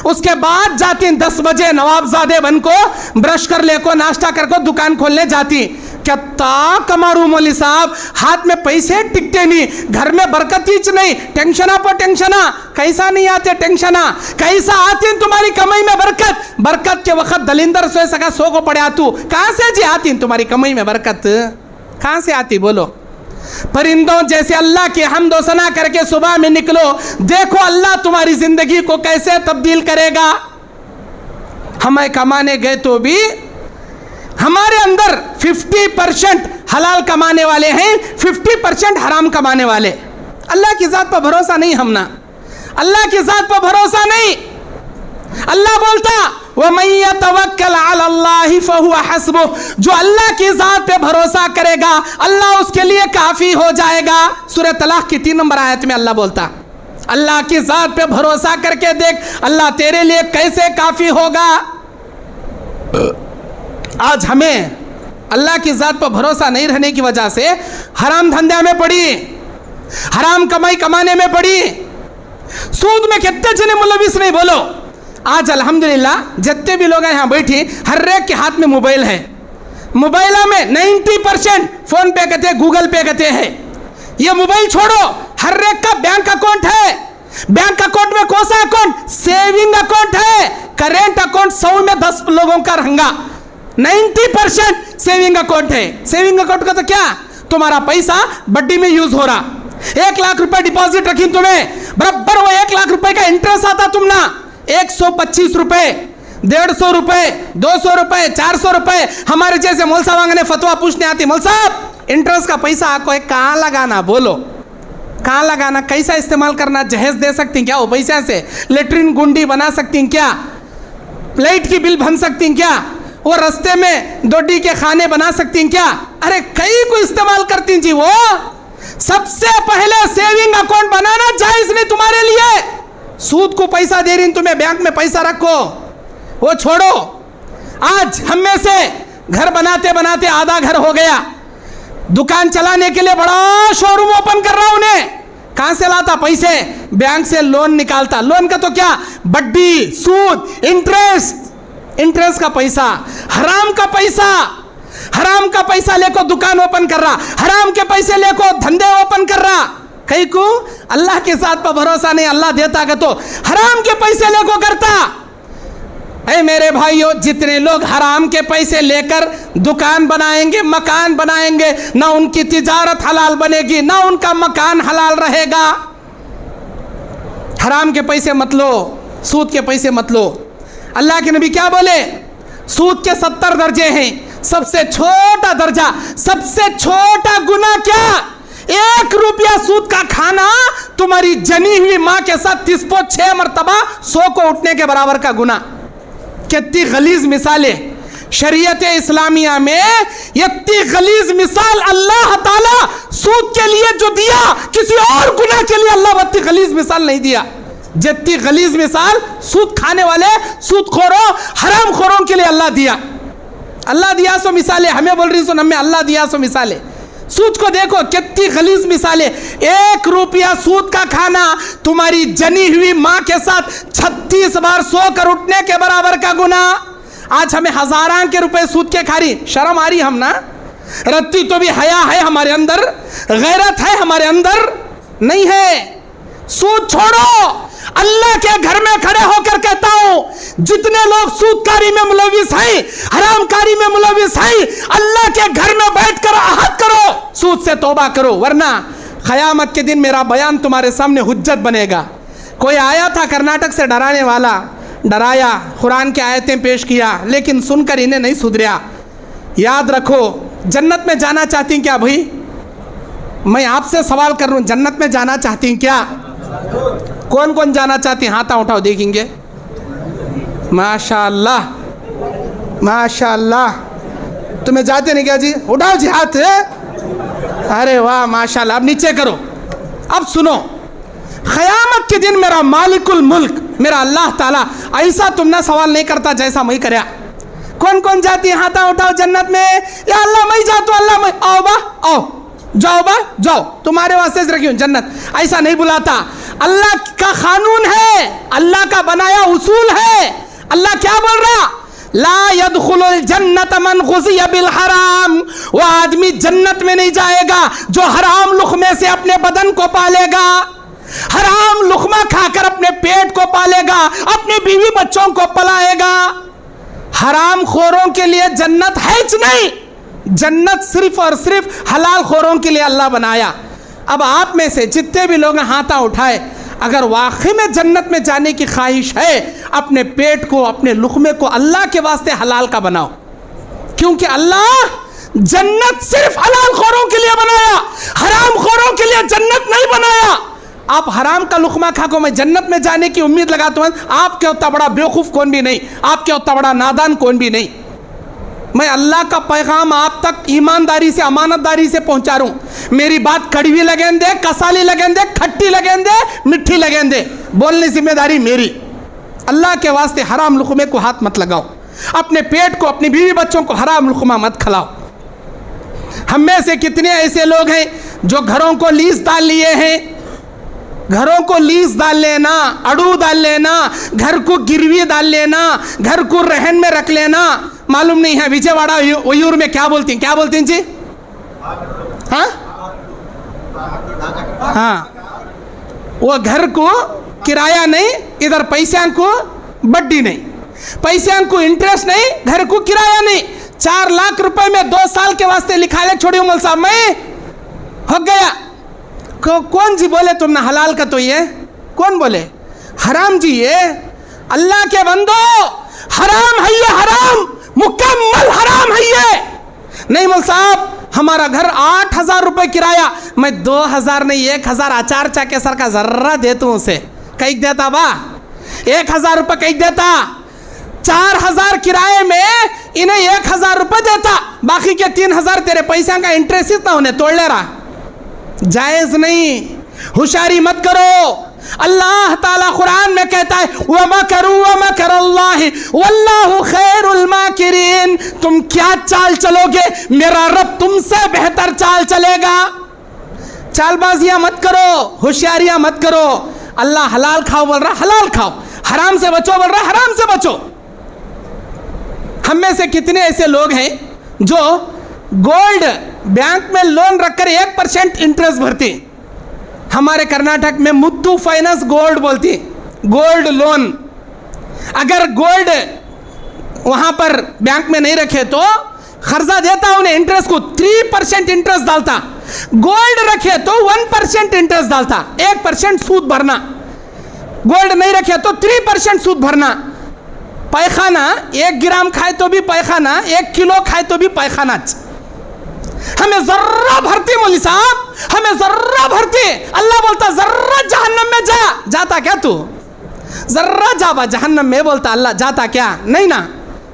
उसके बाद जाती 10 बजे नवाबजादे बन को ब्रश कर ले को, नाश्ता कर को दुकान खोलने जाती। क्या कमारू मौली साहब, हाथ में पैसे टिकते नहीं, घर में बरकत ही नहीं, टेंशना पर टेंशना, कैसा नहीं आते टेंशना, कैसा आती तुम्हारी कमाई में बरकत? बरकत के वक्त दलिंदर सोए सका सो को पड़े आतू, कहाँ से जी आती तुम्हारी कमाई में बरकत? कहाँ से आती बोलो? परिंदों जैसे अल्लाह की हम्दो सना करके सुबह में निकलो, देखो अल्लाह तुम्हारी जिंदगी को कैसे तब्दील करेगा। हमें कमाने गए तो भी हमारे अंदर 50% हलाल कमाने वाले हैं, 50% हराम कमाने वाले। अल्लाह की ज़ात पर भरोसा नहीं, हम ना अल्लाह की ज़ात पर भरोसा नहीं। अल्लाह बोलता वमन यतवक्कल अलल्लाहि फहुवा हस्बुह, जो अल्लाह की जात पे भरोसा करेगा अल्लाह उसके लिए काफी हो जाएगा। सूरह तलाक की 3 नंबर आयत में अल्लाह बोलता, अल्लाह की जात पे भरोसा करके देख अल्लाह तेरे लिए कैसे काफी होगा। आज हमें अल्लाह की जात पर भरोसा नहीं रहने की वजह से हराम धंधे में पड़ी, हराम कमाई कमाने में पड़ी, सूद में कितने जने मुलविस नहीं बोलो। आज अल्हम्दुलिल्लाह जितने भी लोग हैं यहाँ बैठे हर एक के हाथ में मोबाइल है, मोबाइल में 90% फोन पे कहते हैं, गूगल पे कहते हैं। ये मोबाइल छोड़ो, हर एक का बैंक अकाउंट है, बैंक अकाउंट में कौन सा अकाउंट, सेविंग अकाउंट है, करेंट अकाउंट 100 में 10 लोगों का रहेगा, 90% सेविंग अकाउंट है। सेविंग अकाउंट का तो क्या, तुम्हारा पैसा बड्डी में यूज हो रहा, 1 लाख रुपए डिपॉजिट रखी तुम्हें, बराबर वो 1 लाख रुपए का इंटरेस्ट आता तुम ना 125 रुपए, 150 रुपए, 200 रुपए, 400 रुपए। हमारे जैसे मौल साहब ने फतवा पूछने आती, मौल साहब इंटरेस्ट का पैसा आपको कहाँ लगाना, बोलो कहाँ लगाना, कैसा इस्तेमाल करना, जहेज दे सकती क्या वो पैसा से, लेटरिन गुंडी बना सकती क्या, लाइट की बिल भर सकती क्या, वो रास्ते में दोडी के खाने बना सकती क्या, अरे कई को इस्तेमाल करती जी। वो सबसे पहले सेविंग अकाउंट बनाना जायज नहीं तुम्हारे लिए। सूद को पैसा दे रही तुम्हें, बैंक में पैसा रखो, वो छोड़ो। आज हम में से घर बनाते बनाते आधा घर हो गया, दुकान चलाने के लिए बड़ा शोरूम ओपन कर रहा उन्हें, कहां से लाता पैसे, बैंक से लोन निकालता, लोन का तो क्या बड्डी, सूद, इंटरेस्ट का पैसा, हराम का पैसा, हराम का पैसा लेको दुकान ओपन कर रहा, हराम के पैसे लेको धंधे ओपन कर रहा। कई को अल्लाह के साथ पर भरोसा नहीं, अल्लाह देता का तो हराम के पैसे लेको करता। ऐ मेरे भाइयों, जितने लोग हराम के पैसे लेकर दुकान बनाएंगे, मकान बनाएंगे, ना उनकी तिजारत हलाल बनेगी, ना उनका मकान हलाल रहेगा। हराम के पैसे मत लो, सूद के पैसे मत लो। अल्लाह के नबी क्या बोले, सूद के 70 दर्जे हैं, सबसे छोटा दर्जा, सबसे छोटा गुनाह क्या, 1 रुपया सूद का खाना तुम्हारी जनी हुई मां के साथ 6 मरतबा 100 को उठने के बराबर का गुनाह। कितनी गलीज मिसालें शरीयत इस्लामिया में, इतनी गलीज मिसाल अल्लाह ताला सूद के लिए जो दिया, किसी और गुनाह के लिए अल्लाह इतनी गलीज मिसाल नहीं दिया जितनी गलीज मिसाल सूद खाने वाले, सूद खोरों, हराम खोरों के लिए अल्लाह दिया। अल्लाह दिया सो मिसालें, हमें बोल रही सो हमें अल्लाह दिया सो मिसालें। सूद को देखो कितनी गलीज मिसालें, 1 रुपया सूद का खाना तुम्हारी जनी हुई मां के साथ 36 बार 100 कर उठने के बराबर का गुनाह। आज हमें हजारां के रुपए सूद के खा रही, शर्म आ रही हम ना, रत्ती तो भी हया है हमारे अंदर, गैरत है हमारे अंदर नहीं है। सूद छोड़ो, अल्लाह के घर में खड़े होकर कहता हूं, जितने लोग सूदकारी में मुलविस हैं, हरामकारी में मुलविस हैं, अल्लाह के घर में बैठकर आहत करो, सूद से तौबा करो, वरना क़यामत के दिन मेरा बयान तुम्हारे सामने हुज्जत बनेगा। कोई आया था कर्नाटक से डराने वाला, डराया, कुरान की आयतें पेश किया, लेकिन सुनकर इन्हें नहीं सुधरा। याद रखो, जन्नत में जाना चाहती क्या भाई, मैं आपसे सवाल कर रहा हूं, जन्नत में जाना चाहती क्या, कौन कौन जाना चाहती, हाथ उठाओ देखेंगे। माशाअल्लाह माशाअल्लाह, तुम्हें जाते नहीं क्या जी, उठाओ जी हाथ, अरे वाह माशाअल्लाह। अब नीचे करो। अब सुनो, क़यामत के दिन मेरा मालिकुल मुल्क, मेरा अल्लाह ताला ऐसा तुमने सवाल नहीं करता जैसा मैं करया। कौन कौन जाती है, हाथ उठाओ जन्नत में। या अल्लाह मैं जाता हूँ, अल्लाह मैं, आओ बा आओ, जाओ बा जाओ, तुम्हारे वास्ते रखी हूँ जन्नत, ऐसा नहीं बुलाता। अल्लाह का कानून है, अल्लाह का बनाया उसूल है। अल्लाह क्या बोल रहा, ला यदखुलुल जन्नत मन गुज़िया बिल हराम, वो आदमी जन्नत में नहीं जाएगा जो हराम लुक़मे से अपने बदन को पालेगा, हराम लुक़मा खाकर अपने पेट को पालेगा, अपने बीवी बच्चों को पलाएगा। हराम खोरों के लिए जन्नत है नहीं, जन्नत सिर्फ और सिर्फ हलाल खोरों के लिए अल्लाह बनाया। अब आप में से जितने भी लोग हाथ उठाए, अगर वाकई में जन्नत में जाने की ख्वाहिश है, अपने पेट को, अपने लुक़मे को अल्लाह के वास्ते हलाल का बनाओ, क्योंकि अल्लाह जन्नत सिर्फ हलाल खोरों के लिए बनाया, हराम खोरों के लिए जन्नत नहीं बनाया। आप हराम का लुकमा खा को मैं जन्नत में जाने की उम्मीद लगाता हूँ, आपके उतना बड़ा बेवकूफ़ कौन भी नहीं, आपके उतना बड़ा नादान कौन भी नहीं। मैं अल्लाह का पैगाम आप तक ईमानदारी से, अमानतदारी से पहुंचा रहा हूं। मेरी बात कड़वी लगें दे, कसाली लगें दे, खट्टी लगें दे, मिट्टी लगें दे, बोलने जिम्मेदारी मेरी। अल्लाह के वास्ते हराम लुकमे को हाथ मत लगाओ, अपने पेट को, अपनी बीवी बच्चों को हराम लुकमा मत खिलाओ। हम में से कितने ऐसे लोग हैं जो घरों को लीज डाल लिए हैं, घरों को लीज डाल लेना, अड़ू डाल लेना, घर को गिरवी डाल लेना, घर को रहन में रख लेना। मालूम नहीं है विजयवाड़ा वयूर में क्या बोलती हैं जी? हाँ हाँ, वो घर को किराया नहीं, इधर पैसा को बड्डी नहीं, पैसा को इंटरेस्ट नहीं, घर को किराया नहीं। 4 लाख रुपए में 2 साल के वास्ते लिखा ले, छोड़ियो मौल साहब मैं हो गया। कौन जी बोले तुमने हलाल का? तो ये कौन बोले? हराम जी, ये अल्लाह के बंदो, हराम है ये, हराम, मुकम्मल हराम है ये। नहीं मौल साहब, हमारा घर 8,000 रुपए किराया, मैं 2,000 नहीं 1,000 अचार चाके सर का जर्रा देता हूँ उसे। कहीं देता बा 1,000 रुपये कहीं देता, 4,000 किराए में इन्हें 1,000 रुपये देता, बाकी के 3,000 तेरे पैसा का इंटरेस्ट इतना उन्हें तोड़ ले रहा। जायज़ नहीं, होशियारी मत करो। अल्लाह ताला कुरान में कहता है वमकरू वमकरल्लाह वल्लाहु खैरुल माकिरीन। तुम क्या चाल चलोगे, मेरा रब तुमसे बेहतर चाल चलेगा। चालबाजियां मत करो, होशियारियां मत करो। अल्लाह हलाल खाओ बोल रहा, हलाल खाओ। हराम से बचो बोल रहा, हराम से बचो। हम में से कितने ऐसे लोग हैं जो गोल्ड बैंक में लोन रखकर 1% इंटरेस्ट भरते। हमारे कर्नाटक में मुत्तू फाइनेंस गोल्ड बोलती, गोल्ड लोन। अगर गोल्ड वहां पर बैंक में नहीं रखे तो कर्जा देता उन्हें, इंटरेस्ट को 3% इंटरेस्ट डालता। गोल्ड रखे तो 1% इंटरेस्ट डालता, 1% सूद भरना। गोल्ड नहीं रखे तो 3% सूद भरना। पैखाना 1 ग्राम खाए तो भी पैखाना, 1 किलो खाए तो भी पैखाना। हमें जर्रा भरती मौली साहब, हमें जर्रा भरती। अल्लाह बोलता जर्रा जहन्नम में जा, जाता क्या तू? जर्रा जाबा जहन्नम में, बोलता अल्लाह जाता क्या? नहीं ना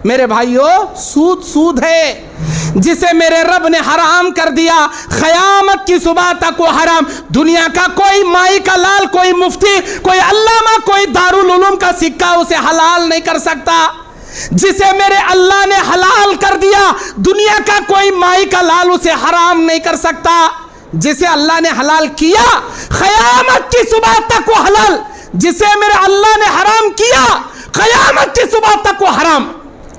मेरे भाइयों, सूद सूद है जिसे मेरे रब ने हराम कर दिया। क़यामत की सुबह तक वो हराम। दुनिया का कोई माई का लाल, कोई मुफ्ती, कोई अल्लामा, कोई दारुल उलूम का सिक्का उसे हलाल नहीं कर सकता। जिसे मेरे अल्लाह ने हलाल कर दिया, दुनिया का कोई माई का लाल उसे हराम नहीं कर सकता। जिसे अल्लाह ने हलाल किया, क़यामत की सुबह तक वो हलाल। जिसे मेरे अल्लाह ने हराम किया, क़यामत की सुबह तक वो हराम।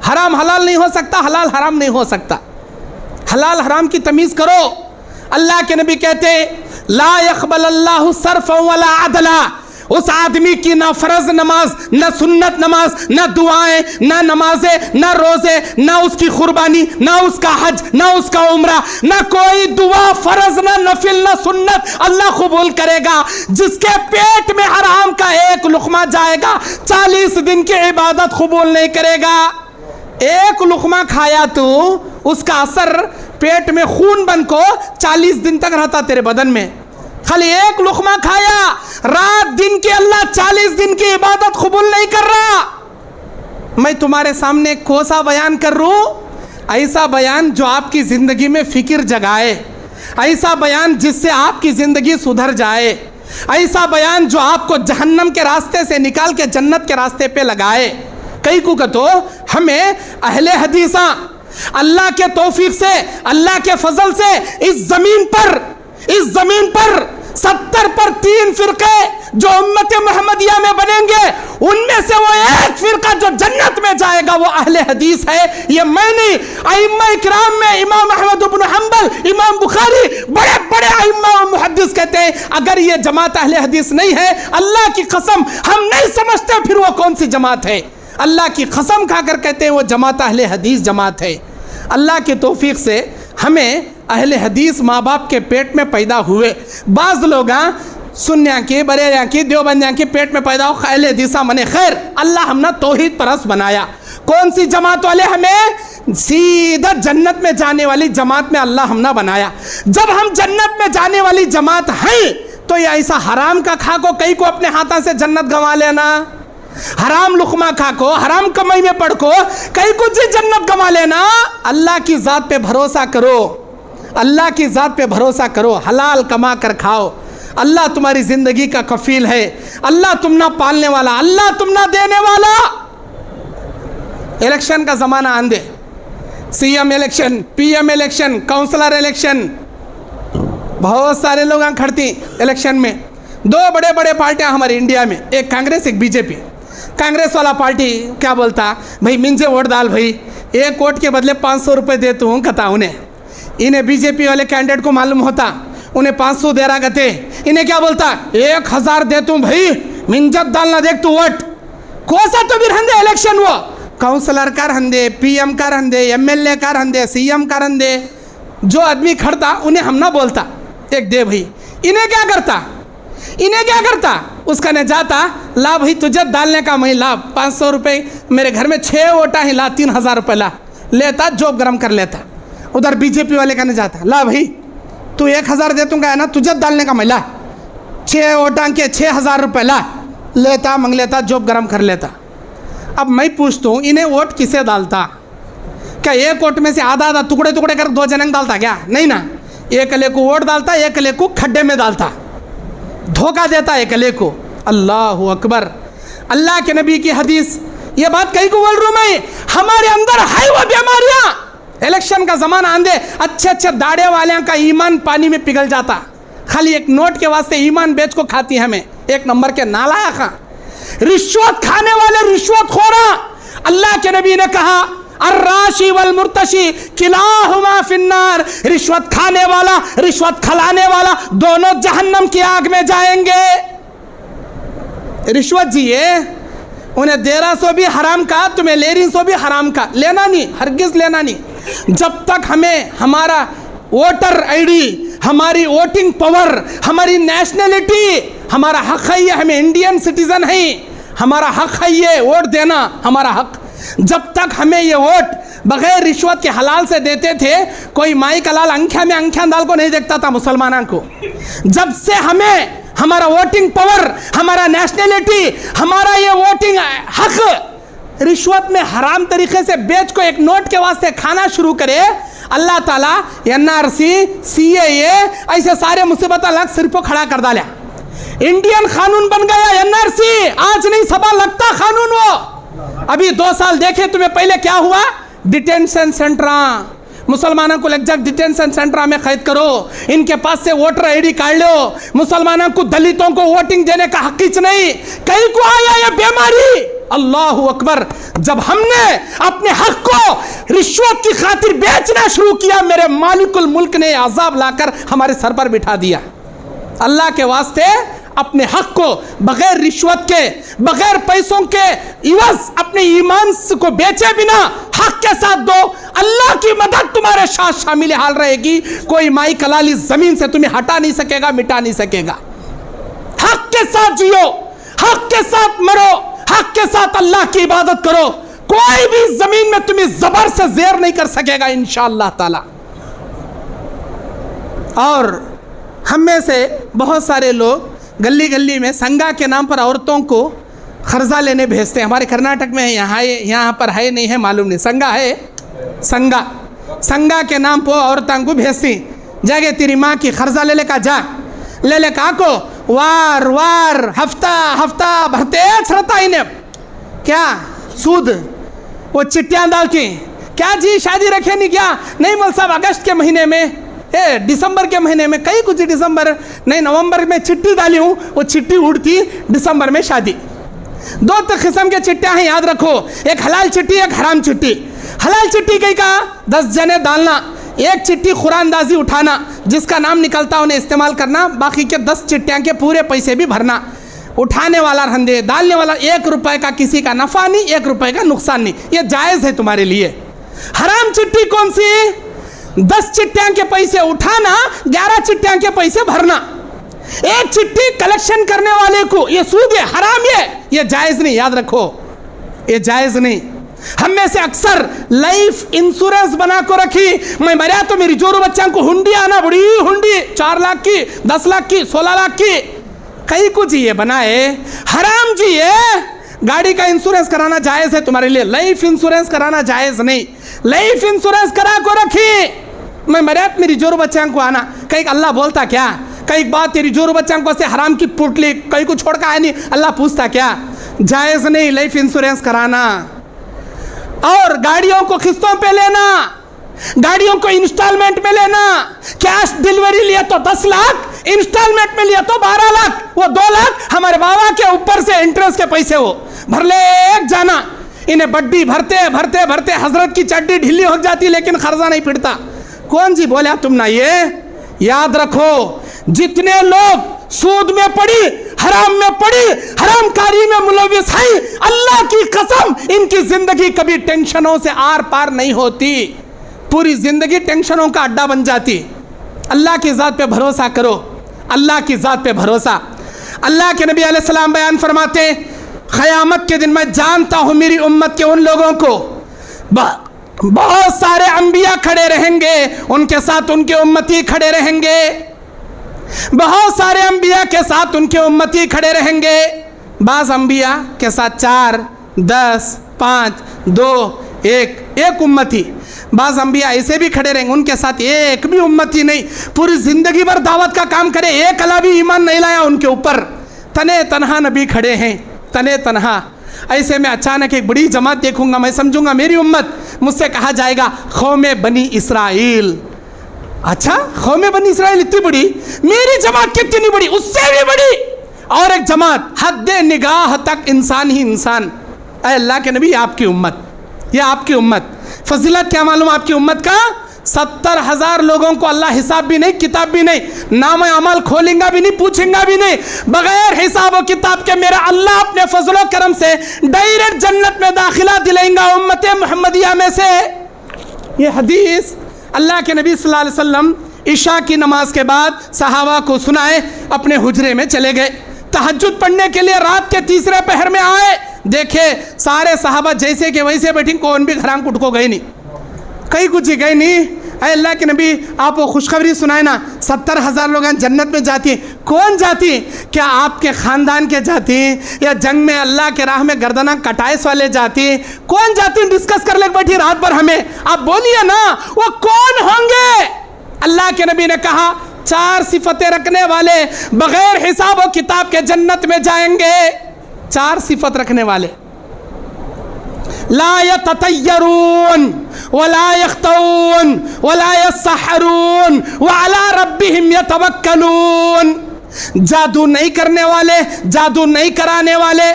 हराम हलाल नहीं हो सकता, हलाल हराम नहीं हो सकता। हलाल हराम की तमीज़ करो। अल्लाह के नबी कहते ला यक़बल अल्लाहु सर्फ़न वला अदला। उस आदमी की ना फर्ज नमाज, ना सुन्नत नमाज, ना दुआएं, ना नमाजें, ना रोजे, ना उसकी कुर्बानी, ना उसका हज, ना उसका उम्रा, ना कोई दुआ फर्ज, ना नफिल, ना सुन्नत अल्लाह कबूल करेगा। जिसके पेट में हराम का 1 लुक़मा जाएगा, 40 दिन की इबादत कबूल नहीं करेगा। 1 लुक़मा खाया तो उसका असर पेट में खून बन को 40 दिन तक रहता तेरे बदन में। खाली 1 लुक़मा खाया, रात दिन के अल्लाह 40 दिन की इबादत कबूल नहीं कर रहा। मैं तुम्हारे सामने कोसा बयान कर रहा हूँ, ऐसा बयान जो आपकी ज़िंदगी में फ़िक्र जगाए, ऐसा बयान जिससे आपकी ज़िंदगी सुधर जाए, ऐसा बयान जो आपको जहन्नम के रास्ते से निकाल के जन्नत के रास्ते पे लगाए। कई को तो हमें अहले हदीसा अल्लाह के तौफीक से, अल्लाह के फजल से इस ज़मीन पर 70 पर 3 फ़िरक़े जो उम्मत मोहम्मदिया में बनेंगे, उनमें से वो 1 फ़िरक़ा जो जन्नत में जाएगा वो अहले हदीस है। ये मैं नहीं, अइम्मा इकराम में इमाम अहमद इब्न हंबल, इमाम बुखारी, बड़े बड़े अइम्मा और मुहद्दिस कहते हैं अगर ये जमात अहले हदीस नहीं है, अल्लाह की कसम हम नहीं समझते फिर वो कौन सी जमात है। अल्लाह की कसम खाकर कहते हैं वो जमात अहले हदीस जमात है। अल्लाह के तौफीक से हमें अहले हदीस माँ बाप के पेट में पैदा हुए। बाज़ लोग सुन्निया की, बरेलिया की, देवबंदिया की पेट में पैदा हो अहले हदीसा मने। खैर अल्लाह हमने तौहीद परस्त बनाया। कौन सी जमात वाले? हमें सीधा जन्नत में जाने वाली जमात में अल्लाह हमने बनाया। जब हम जन्नत में जाने वाली जमात हैं तो ये ऐसा हराम का खा को कई को अपने हाथों से जन्नत गंवा लेना, हराम लुकमा खा को, हराम कमाई में पड़ को कई कुछ जन्नत गंवा लेना। अल्लाह की ज़ात पे भरोसा करो, अल्लाह की ज़ात पे भरोसा करो, हलाल कमा कर खाओ। अल्लाह तुम्हारी ज़िंदगी का कफील है, अल्लाह तुम ना पालने वाला, अल्लाह तुम ना देने वाला। इलेक्शन का ज़माना आंदे, CM election, PM election, councillor election, बहुत सारे लोग खड़ती इलेक्शन में। दो बड़े बड़े पार्टियां हमारे इंडिया में, एक कांग्रेस एक बीजेपी। कांग्रेस वाला पार्टी क्या बोलता, भाई मिंजे वोट डाल, भाई एक वोट के बदले 500 रुपये देता हूँ कता उन्हें। इन्हें बीजेपी वाले कैंडिडेट को मालूम होता उन्हें 500 दे रहा गते, इन्हें क्या बोलता 1000 देता हूँ भाई, मिंजत डालना देख तू वोट। कोसा तो भी रहंदे इलेक्शन, वो काउंसलर का रहंदे, पीएम का रहंदे, एमएलए का रहंदे, सीएम का रहंदे, जो आदमी खड़ता उन्हें हम ना बोलता एक दे भाई। इन्हें क्या करता, इन्हें क्या करता, उसका ने जाता ला भाई तुझे डालने का मैं ला 500 रुपये, मेरे घर में 6 वोटा ही ला 3000 रुपये ला, लेता जॉब गरम कर लेता। उधर बीजेपी वाले का ने जाता ला भाई तू 1000 दे दूंगा है ना, तुझे डालने का मैं ला 6 वोटा के 6000 रुपये ला, लेता मंग लेता जॉब गरम कर लेता। अब मैं पूछता हूँ इन्हें वोट किसे डालता, क्या एक वोट में से आधा आधा टुकड़े टुकड़े कर 2 जने डालता क्या, नहीं ना। एक अले को वोट डालता, एक अले को खड्डे में डालता, धोखा देता एक अले को। अल्लाह अकबर, अल्लाह के नबी की हदीस, ये बात कहीं को बोल रहा हूँ मैं, हमारे अंदर है वो बीमारियां। इलेक्शन का जमाना आंदे अच्छे अच्छे दाढ़े वाले का ईमान पानी में पिघल जाता, खाली एक नोट के वास्ते ईमान बेच को खाती हमें। एक नंबर के नालायक, रिश्वत खाने वाले रिश्वत खोरा। अल्लाह के नबी ने कहा अर्राशी वल मुर्तशी किलाहुमा फिन्नार, रिश्वत खाने वाला रिश्वत खिलाने वाला दोनों जहन्नम की आग में जाएंगे। रिश्वत जिए उन्हें दे रहा सो भी हराम का, तुम्हें ले रही सो भी हराम का, लेना नहीं, हरगिज लेना नहीं। जब तक हमें हमारा वोटर आईडी, हमारी वोटिंग पावर, हमारी नेशनलिटी, हमारा हक है ये, हमें इंडियन सिटीजन है, हमारा हक है ये वोट देना, हमारा हक। जब तक हमें ये वोट बगैर रिश्वत के हलाल से देते थे, कोई माई का लाल अंख्या में अंख्या दाल को नहीं देखता था मुसलमानों को। जब से हमें हमारा वोटिंग पावर, हमारा नेशनलिटी, हमारा ये वोटिंग हक रिश्वत में हराम तरीके से बेच को एक नोट के वास्ते खाना शुरू करे, अल्लाह ताला एनआरसी, सीएए ऐसे सारे मुसीबत अलग सिर पर खड़ा कर डाला। इंडियन कानून बन गया एनआरसी, आज नहीं सबा लगता कानून वो। अभी 2 साल देखे तुम्हें पहले क्या हुआ, डिटेंशन सेंटर, मुसलमानों को लग जाक डिटेंशन सेंटर में कैद करो, इनके पास से वोटर आईडी काट लो, मुसलमानों को दलितों को वोटिंग देने का हक ही नहीं, कहीं को आया ये बीमारी। अल्लाह अकबर, जब हमने अपने हक को रिश्वत की खातिर बेचना शुरू किया, मेरे मालिकुल मुल्क ने अजाब लाकर हमारे सर पर बिठा दिया। अल्लाह के वास्ते अपने हक को बगैर रिश्वत के, बगैर पैसों के इवज अपने ईमान को बेचे बिना हक के साथ दो, अल्लाह की मदद तुम्हारे साथ शामिल हाल रहेगी। कोई माई कलाली जमीन से तुम्हें हटा नहीं सकेगा, मिटा नहीं सकेगा। हक के साथ जियो, हक के साथ मरो, हक के साथ अल्लाह की इबादत करो, कोई भी जमीन में तुम्हें जबर से जेर नहीं कर सकेगा इंशाअल्लाह ताला। और हम में से बहुत सारे लोग गली गली में संगा के नाम पर औरतों को कर्जा लेने भेजते हैं। हमारे कर्नाटक में है, यहाँ पर है नहीं है मालूम नहीं, संगा है, संगा के नाम पर औरतों को भेजती, जागे तेरी माँ की कर्जा ले ले का जा, ले ले का को वार वार हफ्ता हफ्ता भरते छड़ता इन्हें क्या सूद, वो चिट्ठियाँ डाल के क्या जी शादी रखे नहीं क्या, नहीं मौल साहब अगस्त के महीने में, दिसंबर के महीने में, कई कुछ दिसंबर नहीं नवंबर में चिट्ठी डाली हूँ, वो चिट्ठी उड़ती दिसंबर में शादी। 2 किस्म के चिट्ठियाँ हैं, याद रखो, एक हलाल चिट्ठी, एक हराम चिट्ठी। हलाल चिट्ठी कहीं का 10 जने डालना, एक चिट्ठी कुरानदाजी उठाना, जिसका नाम निकलता उन्हें इस्तेमाल करना, बाकी के 10 चिट्ठियाँ के पूरे पैसे भी भरना। उठाने वाला रहंदे, डालने वाला 1 रुपए का किसी का नफा नहीं, 1 रुपए का नुकसान नहीं, ये जायज़ है तुम्हारे लिए। हराम चिट्ठी कौन सी, 10 चिट्ठियाँ के पैसे उठाना, 11 चिट्ठियाँ के पैसे भरना। एक चिट्ठी कलेक्शन करने वाले को ये सूद है, हराम ये जायज़ नहीं, याद रखो ये जायज़ नहीं। हम में से अक्सर लाइफ इंश्योरेंस बना को रखी, मैं मरा तो मेरी जोरू बच्चा को हुंडी आना बड़ी हुंडी 4 लाख की, 10 लाख की, 16 लाख की, कई कुछ ये बनाए, हराम जी है। गाड़ी का इंश्योरेंस कराना जायज़ है तुम्हारे लिए, लाइफ इंश्योरेंस कराना जायज़ नहीं। लाइफ इंश्योरेंस करा को रखी, मैं मर्याद मेरी जोर बच्चा को आना, कहीं अल्लाह बोलता क्या, कई बात तेरी जोर बच्चा को से हराम की पुटली कहीं को छोड़ कर आया नहीं, अल्लाह पूछता क्या? जायज़ नहीं लाइफ इंश्योरेंस कराना। और गाड़ियों को किस्तों पे लेना, गाड़ियों को इंस्टॉलमेंट में लेना। कैश डिलीवरी लिया तो 10 लाख, इंस्टॉलमेंट में लिया तो 12 लाख, वो 2 लाख हमारे बाबा के ऊपर से इंटरेस्ट के पैसे वो भर ले एक जाना। इन्हें बड्डी भरते भरते भरते हजरत की चड्डी ढीली हो जाती लेकिन खर्चा नहीं पिटता। कौन जी बोला तुम ना? ये याद रखो, जितने लोग सूद में पड़ी, हराम में पड़ी, हरामकारी में मुलविस है, अल्लाह की कसम इनकी जिंदगी कभी टेंशनों से आर पार नहीं होती, पूरी जिंदगी टेंशनों का अड्डा बन जाती। अल्लाह की ज़ात पे भरोसा करो, अल्लाह की ज़ात पे भरोसा। अल्लाह के नबी अलैहिस्सलाम बयान फरमाते, क़यामत के दिन मैं जानता हूँ मेरी उम्मत के उन लोगों को, बहुत सारे अंबिया खड़े रहेंगे, उनके साथ उनके उम्मती खड़े रहेंगे, बहुत सारे अंबिया के साथ उनके उम्मती खड़े रहेंगे। बाज़ अंबिया के साथ 4, 10, 5, 2, 1 उम्मती। बाज़ अंबिया ऐसे भी खड़े रहेंगे, उनके साथ एक भी उम्मती नहीं, पूरी ज़िंदगी भर दावत का काम करे, एक अला भी ईमान नहीं लाया उनके ऊपर, तने तनहा नबी खड़े हैं, तने तनहा। ऐसे में अचानक एक बड़ी जमात देखूंगा, मैं समझूंगा मेरी उम्मत, मुझसे कहा जाएगा क़ौमे बनी इसराइल। अच्छा, क़ौमे बनी इसराइल इतनी बड़ी, मेरी जमात कितनी बड़ी, उससे भी बड़ी। और एक जमात हद निगाह तक इंसान ही इंसान। अरे अल्लाह के नबी, आपकी उम्मत, ये आपकी उम्मत, फजीलत क्या मालूम आपकी उम्मत का? 70,000 लोगों को अल्लाह हिसाब भी नहीं, किताब भी नहीं, नाम अमल खोलेंगा भी नहीं, पूछेंगा भी नहीं, बगैर हिसाब और किताब के मेरा अल्लाह अपने फजलो करम से डायरेक्ट जन्नत में दाखिला दिलाएगा उम्मत मुहम्मदिया में से। ये हदीस अल्लाह के नबी सल्लल्लाहु अलैहि वसल्लम इशा की नमाज के बाद सहाबा को सुनाए, अपने हुजरे में चले गए। तहज्जुद पढ़ने के लिए रात के तीसरे पहर में आए, देखे सारे सहाबा जैसे के वैसे बैठी, कौन भी घरांग कुट को गए नहीं, कहीं कुछ ही गए नहीं। अरे अल्लाह के नबी, आप वो खुशखबरी सुनाए ना, 70,000 लोग जन्नत में जाती हैं। कौन जाती? क्या आपके ख़ानदान के जाती, या जंग में अल्लाह के राह में गर्दना कटाइस वाले जाती? कौन जाती? डिस्कस कर ले बैठी रात भर हमें, आप बोलिए ना वो कौन होंगे? अल्लाह के नबी ने कहा 4 सिफतें रखने वाले बगैर हिसाब और किताब के जन्नत में जाएंगे। 4 सिफत रखने वाले, ला यततय्यरून वला यख्तऊन वला यस्सहरून व अला रब्बिहिम यतवक्कलून। जादू नहीं करने वाले, जादू नहीं कराने वाले,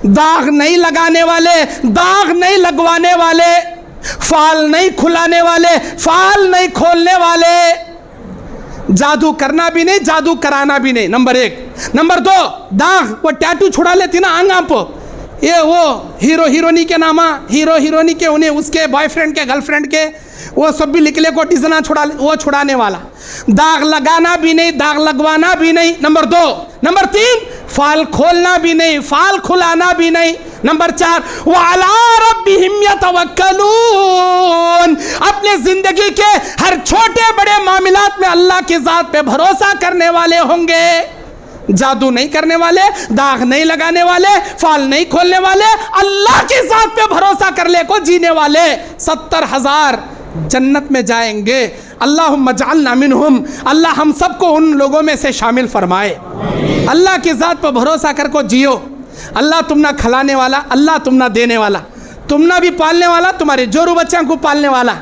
दाग नहीं लगाने वाले, दाग नहीं लगवाने वाले, फाल नहीं खुलाने वाले, फाल नहीं खोलने वाले, जादू करना भी नहीं, जादू कराना भी नहीं, नंबर 1। नंबर 2, दाग, वो टैटू छुड़ा लेती ना आंग आप, ये वो हीरो हीरोनी के नामा, हीरो हीरोनी के उन्हें उसके बॉयफ्रेंड के गर्लफ्रेंड के वो सब भी लिख ले को डिज़ना छुड़ा, वो छुड़ाने वाला। दाग लगाना भी नहीं, दाग लगवाना भी नहीं, नंबर 2। नंबर 3, फाल खोलना भी नहीं, फाल खुलाना भी नहीं। नंबर 4, व अला रब्बिहिम यतवक्कलून, अपने ज़िंदगी के हर छोटे बड़े मामलात में अल्लाह की ज़ात पे भरोसा करने वाले होंगे। जादू नहीं करने वाले, दाग नहीं लगाने वाले, फाल नहीं खोलने वाले, अल्लाह की ज़ात पे भरोसा कर ले को जीने वाले 70,000 जन्नत में जाएंगे। अल्लाहुम्मा जअलना मिनहुम, अल्लाह हम सबको उन लोगों में से शामिल फरमाए। अल्लाह की ज़ात पर भरोसा कर को जियो। अल्लाह तुम ना खिलाने वाला, अल्लाह तुम ना देने वाला, तुम ना भी पालने वाला, तुम्हारे जोरू बच्चों को पालने वाला।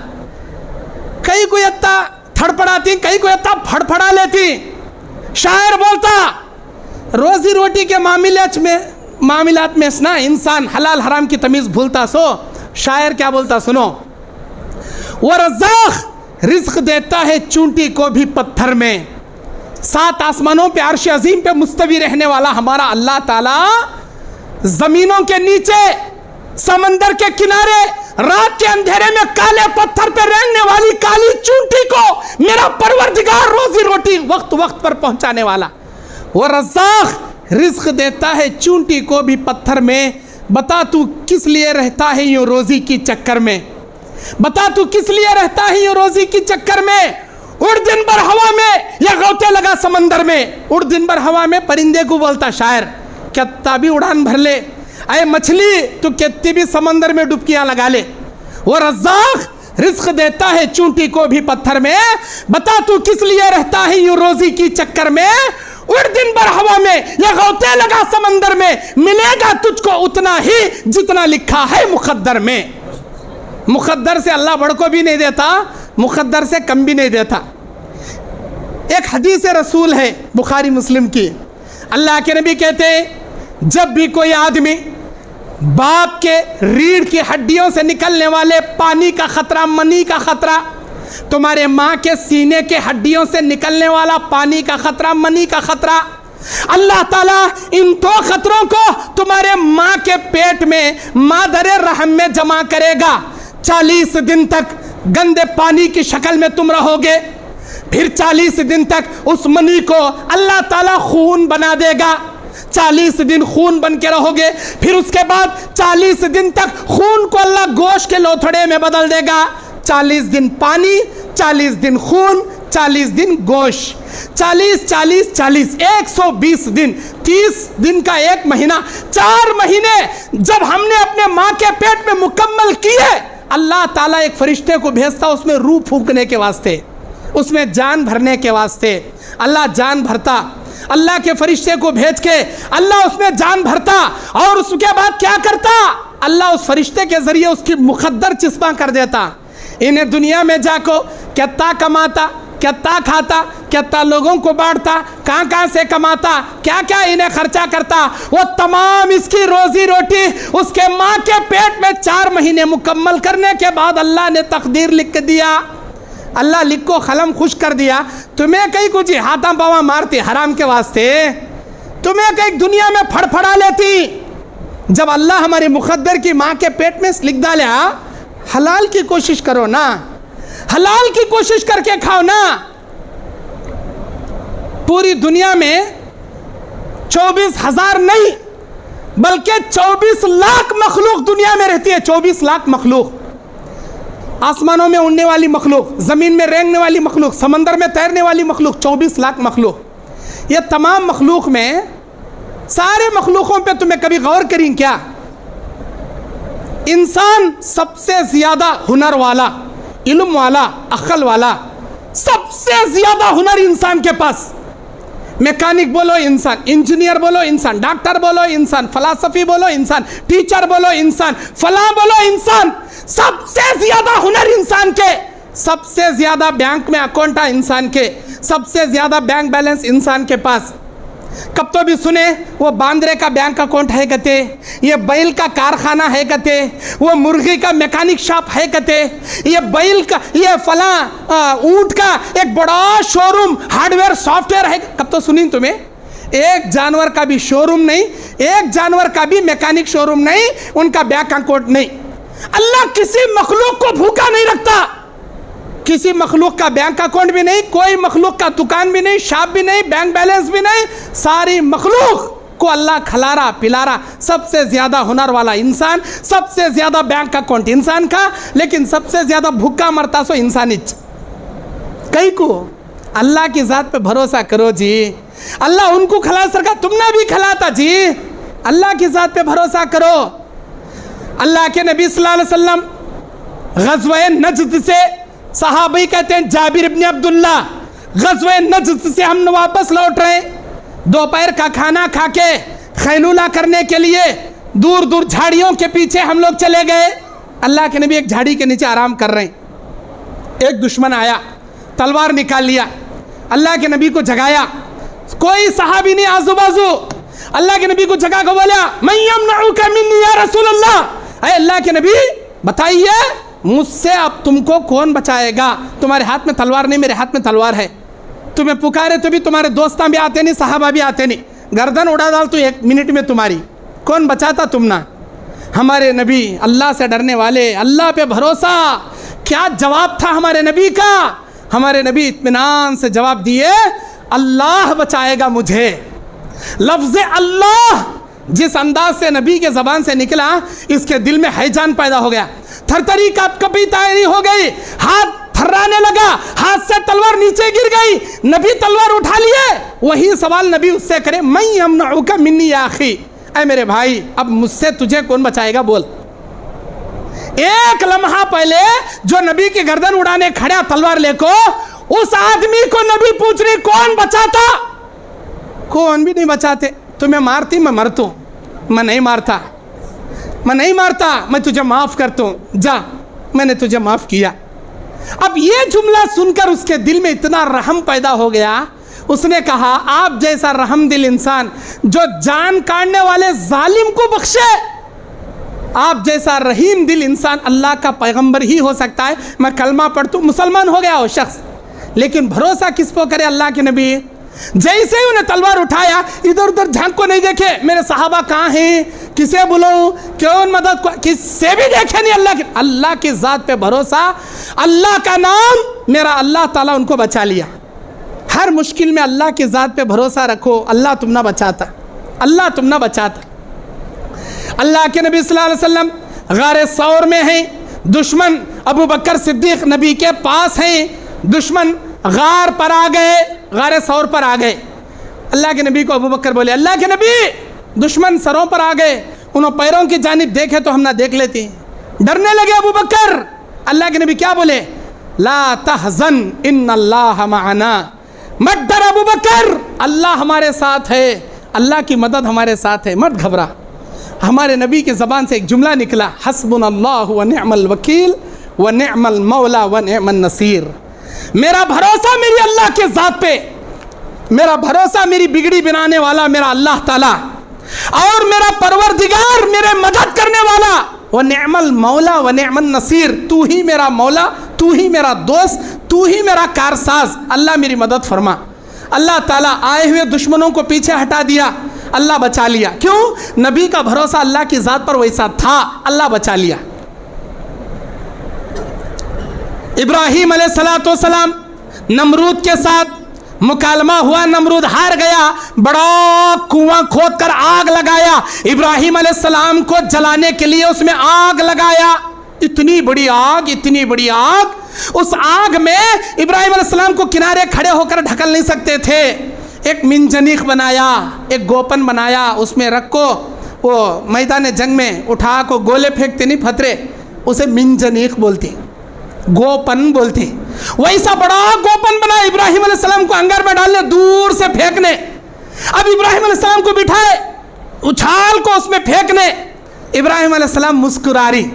कई को इतना थड़पड़ाती, कई को इतना फड़फड़ा लेती। शायर बोलता, रोजी रोटी के मामलात में ना इंसान हलाल हराम की तमीज़ भूलता। सो शायर क्या बोलता सुनो, वो रज़्ज़ाक़ रिज़्क़ देता है चूंटी को भी पत्थर में, 7 आसमानों पे अर्श अज़ीम पे मुस्तवी रहने वाला हमारा अल्लाह ताला ज़मीनों के नीचे, समंदर के किनारे, रात के अंधेरे में काले पत्थर पे रहने वाली काली चूंटी को मेरा परवरदिगार रोजी रोटी वक्त वक्त पर पहुंचाने वाला। वो रज़्ज़ाक़ रिज़्क़ देता है चूंटी को भी पत्थर में। बता तू किस लिए रहता है यूँ रोज़ी की चक्कर में, बता तू किस लिए रहता है यूँ रोज़ी की चक्कर में। उड़ दिन भर हवा में या गौते लगा समंदर में। उड़ दिन भर हवा में, परिंदे को बोलता शायर, कितना भी उड़ान भर ले, अरे मछली तू कितनी भी समंदर में डुबकियां लगा ले, वो रज़्ज़ाक़ रिज़्क़ देता है चूंटी को भी पत्थर में। बता तू किस लिए रहता है यूं रोजी की चक्कर में। उड़ दिन भर हवा में या गौते लगा समंदर में, मिलेगा तुझको उतना ही जितना लिखा है मुक़द्दर में। मुक़द्दर से अल्लाह बढ़ को भी नहीं देता, मुक़द्दर से कम भी नहीं देता। एक हदीस रसूल है बुखारी मुस्लिम की, अल्लाह के नबी कहते हैं जब भी कोई आदमी बाप के रीढ़ की हड्डियों से निकलने वाले पानी का खतरा, मनी का खतरा, तुम्हारे माँ के सीने के हड्डियों से निकलने वाला पानी का खतरा, मनी का खतरा, अल्लाह ताला इन दो खतरों को तुम्हारे माँ के पेट में, मादरे रहम में जमा करेगा। 40 दिन तक गंदे पानी की शक्ल में तुम रहोगे, फिर 40 दिन तक उस मनी को अल्लाह ताला खून बना देगा। 40 दिन खून बन के रहोगे, फिर उसके बाद 40 दिन तक खून को अल्लाह गोश्त के लोथड़े में बदल देगा। 40 दिन पानी, 40 दिन खून, 40 दिन गोश्त, 40 40 40 120 दिन, 30 दिन का एक महीना, 4 महीने जब हमने अपने माँ के पेट में मुकम्मल किए, अल्लाह ताला एक फरिश्ते को भेजता उसमें रूह फूंकने के वास्ते, उसमें जान भरने के वास्ते। अल्लाह जान भरता, अल्लाह के फरिश्ते को भेज के अल्लाह उसमें जान भरता, और उसके बाद क्या करता, अल्लाह उस फरिश्ते के जरिए उसकी मुकद्दर चिस्पा कर देता। इन्हें दुनिया में जाको कितना कमाता, कितना खाता, कितना लोगों को बांटता, कहाँ कहाँ से कमाता, क्या क्या इन्हें खर्चा करता, वो तमाम इसकी रोजी रोटी उसके माँ के पेट में 4 महीने मुकम्मल करने के बाद अल्लाह ने तकदीर लिख के दिया। अल्लाह लिख को कलम खुश कर दिया। तुम्हें कहीं कुछ हाथा पावा मारती हराम के वास्ते, तुम्हें कहीं दुनिया में फड़फड़ा लेती। जब अल्लाह हमारी मुकद्दर की माँ के पेट में लिख डाला, हलाल की कोशिश करो ना, हलाल की कोशिश करके खाओ ना। पूरी दुनिया में 24,000 नहीं बल्कि 24 लाख मखलूक दुनिया में रहती है। 24 लाख मखलूक, आसमानों में उड़ने वाली मखलूक, ज़मीन में रेंगने वाली मखलूक, समंदर में तैरने वाली मखलूक, 24 लाख मखलूक। ये तमाम मखलूक में, सारे मखलूकों पे तुम्हें कभी गौर करें क्या? इंसान सबसे ज़्यादा हुनर वाला, इल्म वाला, अक्ल वाला, सबसे ज़्यादा हुनर इंसान के पास। मैकेनिक बोलो इंसान, इंजीनियर बोलो इंसान, डॉक्टर बोलो इंसान, फलासफी बोलो इंसान, टीचर बोलो इंसान, फला बोलो इंसान, सबसे ज्यादा हुनर इंसान के, सबसे ज्यादा बैंक में अकाउंट है इंसान के, सबसे ज्यादा बैंक बैलेंस इंसान के पास। कब तो भी सुने वो बांद्रे का बैंक अकाउंट है कहते, ये बैल का कारखाना है कहते, वो मुर्गी का मैकेनिक शॉप है कहते, ये बैल का, ये फला ऊंट का एक बड़ा शोरूम हार्डवेयर सॉफ्टवेयर है। कब तो सुनी तुम्हें? एक जानवर का भी शोरूम नहीं, एक जानवर का भी मैकेनिक शोरूम नहीं, उनका बैंक अकाउंट नहीं। अल्लाह किसी मखलूक को भूखा नहीं रखता, किसी मखलूक का बैंक अकाउंट भी नहीं, कोई मखलूक का दुकान भी नहीं, शॉप भी नहीं, बैंक बैलेंस भी नहीं। सारी मखलूक को अल्लाह खिलारा पिलारा। सबसे ज़्यादा हुनर वाला इंसान, सबसे ज़्यादा बैंक अकाउंट इंसान का, लेकिन सबसे ज़्यादा भूखा मरता सो इंसान कहीं को। अल्लाह की ज़ात पे भरोसा करो जी, अल्लाह उनको खिला सका, तुमने भी खिलाता जी। अल्लाह की ज़ात पे भरोसा करो। अल्लाह के नबी सल्लल्लाहु अलैहि वसल्लम ग़ज़वे नजद से, सहाबी कहते हैं जाबिर इब्न अब्दुल्ला, ग़ज़वे नजद से हम वापस लौट रहे, दोपहर का खाना खा के खैलूला करने के लिए दूर दूर झाड़ियों के पीछे हम लोग चले गए। अल्लाह के नबी एक झाड़ी के नीचे आराम कर रहे हैं, एक दुश्मन आया, तलवार निकाल लिया, अल्लाह के नबी को जगाया। कोई सहाबी नहीं आजू बाजू, अल्लाह के नबी को जगा के बोला, मैं यमनउका मिन्नी या रसूल अल्लाह, अरे अल्लाह के नबी बताइए मुझसे अब तुमको कौन बचाएगा? तुम्हारे हाथ में तलवार नहीं, मेरे हाथ में तलवार है। तुम्हें पुकारे तो भी तुम्हारे दोस्तां भी आते नहीं, सहाबा भी आते नहीं, गर्दन उड़ा डाल तो 1 मिनट में तुम्हारी, कौन बचाता? तुम ना। हमारे नबी अल्लाह से डरने वाले, अल्लाह पे भरोसा। क्या जवाब था हमारे नबी का? हमारे नबी इत्मीनान से जवाब दिए, अल्लाह बचाएगा मुझे। लफ्ज़ अल्लाह जिस अंदाज से नबी के ज़बान से निकला, इसके दिल में हैजान पैदा हो गया, थरथरी कभी तैयारी हो गई, हाथ थर्राने लगा, हाथ से तलवार नीचे गिर गई, नबी तलवार उठा लिए। वही सवाल नबी उससे करे, मैं यमनउका मिन्नी या अखी, ऐ मेरे भाई अब मुझसे तुझे कौन बचाएगा बोल। एक लम्हा पहले जो नबी की गर्दन उड़ाने खड़ा तलवार लेको, उस आदमी को नबी पूछ रही कौन बचाता? कौन भी नहीं बचाते। तुम्हें मारती मैं मरता, मैं नहीं मारता, मैं नहीं मारता, मैं तुझे माफ करता हूं, जा मैंने तुझे माफ किया। अब ये जुमला सुनकर उसके दिल में इतना रहम पैदा हो गया, उसने कहा आप जैसा रहम दिल इंसान जो जान काटने वाले जालिम को बख्शे, आप जैसा रहीम दिल इंसान अल्लाह का पैगंबर ही हो सकता है। मैं कलमा पढ़तू मुसलमान हो गया वो शख्स, लेकिन भरोसा किस पर करे? अल्लाह के नबी। जैसे ही उन्हें तलवार उठाया, इधर उधर झांक को नहीं देखे, मेरे सहाबा कहाँ हैं, किसे बुलाऊं, क्यों मदद को, किससे भी देखे नहीं। अल्लाह की ज़ात पे भरोसा, अल्लाह का नाम, मेरा अल्लाह ताला उनको बचा लिया। हर मुश्किल में अल्लाह की ज़ात पे भरोसा रखो, अल्लाह तुम ना बचाता, अल्लाह तुम ना बचाता। अल्लाह के नबी सल्लल्लाहु अलैहि वसल्लम गारे सौर में हैं, दुश्मन अबू बकर सिद्दीक नबी के पास हैं, दुश्मन गार पर आ गए, गारे सौर पर आ गए। अल्लाह के नबी को अबू बकर बोले, अल्लाह के नबी दुश्मन सरों पर आ गए, उन्होंने पैरों की जानिब देखे तो हम ना देख लेते। डरने लगे अबू बकर। अल्लाह के नबी क्या बोले? ला तहज़न इन्नल्लाह मअना, मत डर अबू बकर, अल्लाह हमारे साथ है, अल्लाह की मदद हमारे साथ है, मत घबरा। हमारे नबी के ज़बान से एक जुमला निकला, हस्बुनल्लाहु व निअमल वकील व निअमल मौला व निअमन नसीर। मेरा भरोसा मेरी अल्लाह के ज़ात पे, मेरा भरोसा मेरी बिगड़ी बनाने वाला मेरा अल्लाह ताला, और मेरा परवरदिगार मेरे मदद करने वाला, व निअमल मौला व निअमन नसीर, तू ही मेरा मौला, तू ही मेरा दोस्त, तू ही मेरा कारसाज, अल्लाह मेरी मदद फरमा। अल्लाह ताला आए हुए दुश्मनों को पीछे हटा दिया, अल्लाह बचा लिया। क्यों? नबी का भरोसा अल्लाह की ज़ात पर वैसा था, अल्लाह बचा लिया। इब्राहीम अलैहिस्सलाम नमरूद के साथ मुकालमा हुआ, नमरूद हार गया, बड़ा कुआं खोद कर आग लगाया, इब्राहीम अलैहिस्सलाम को जलाने के लिए उसमें आग लगाया। इतनी बड़ी आग, इतनी बड़ी आग, उस आग में इब्राहीम अलैहिस्सलाम को किनारे खड़े होकर ढकल नहीं सकते थे। एक मिंजनीक बनाया, एक गोपन बनाया, उसमें रखो, वो मैदान जंग में उठा को गोले फेंकते नहीं फतरे, उसे मिंजनीक बोलते, गोपन बोलते। वैसा बड़ा गोपन बना, इब्राहीम अलैहिस्सलाम को अंगार में डालने, दूर से फेंकने। अब इब्राहीम अलैहिस्सलाम को बिठाए, उछाल को उसमें फेंकने। इब्राहीम अलैहिस्सलाम मुस्कुरा रही।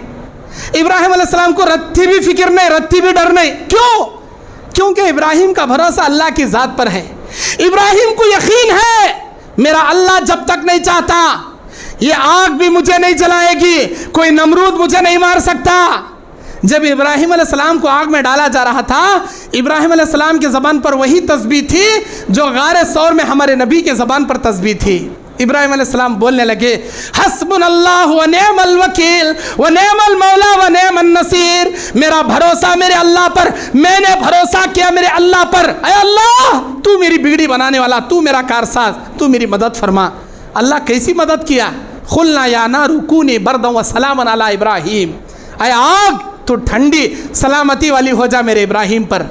इब्राहीम अलैहिस्सलाम को रत्ती भी फिक्र नहीं, रत्ती भी डर नहीं। क्यों? क्योंकि इब्राहीम का भरोसा अल्लाह की ज़ात पर है। इब्राहीम को यकीन है मेरा अल्लाह जब तक नहीं चाहता ये आग भी मुझे नहीं जलाएगी, कोई नमरूद मुझे नहीं मार सकता। जब इब्राहीम अलैहिस्सलाम को आग में डाला जा रहा था, इब्राहीम अलैहिस्सलाम के ज़बान पर वही तस्बीह थी जो गारे सौर में हमारे नबी के ज़बान पर तस्बीह थी। इब्राहीम अलैहिस्सलाम बोलने लगे, हस्बुनल्लाहु व निअमल वकील व निअमल मौला व निअमन नसीर। मेरा भरोसा मेरे अल्लाह पर, मैंने भरोसा किया मेरे अल्लाह पर। ऐ अल्लाह, तू मेरी बिगड़ी बनाने वाला, तू मेरा कारसाज, तू मेरी मदद फरमा। अल्लाह कैसी मदद किया? खुलना या नारु कूनी बरदन व सलामन अला इब्राहीम। ऐ आग, तू ठंडी सलामती वाली हो जा मेरे इब्राहीम पर।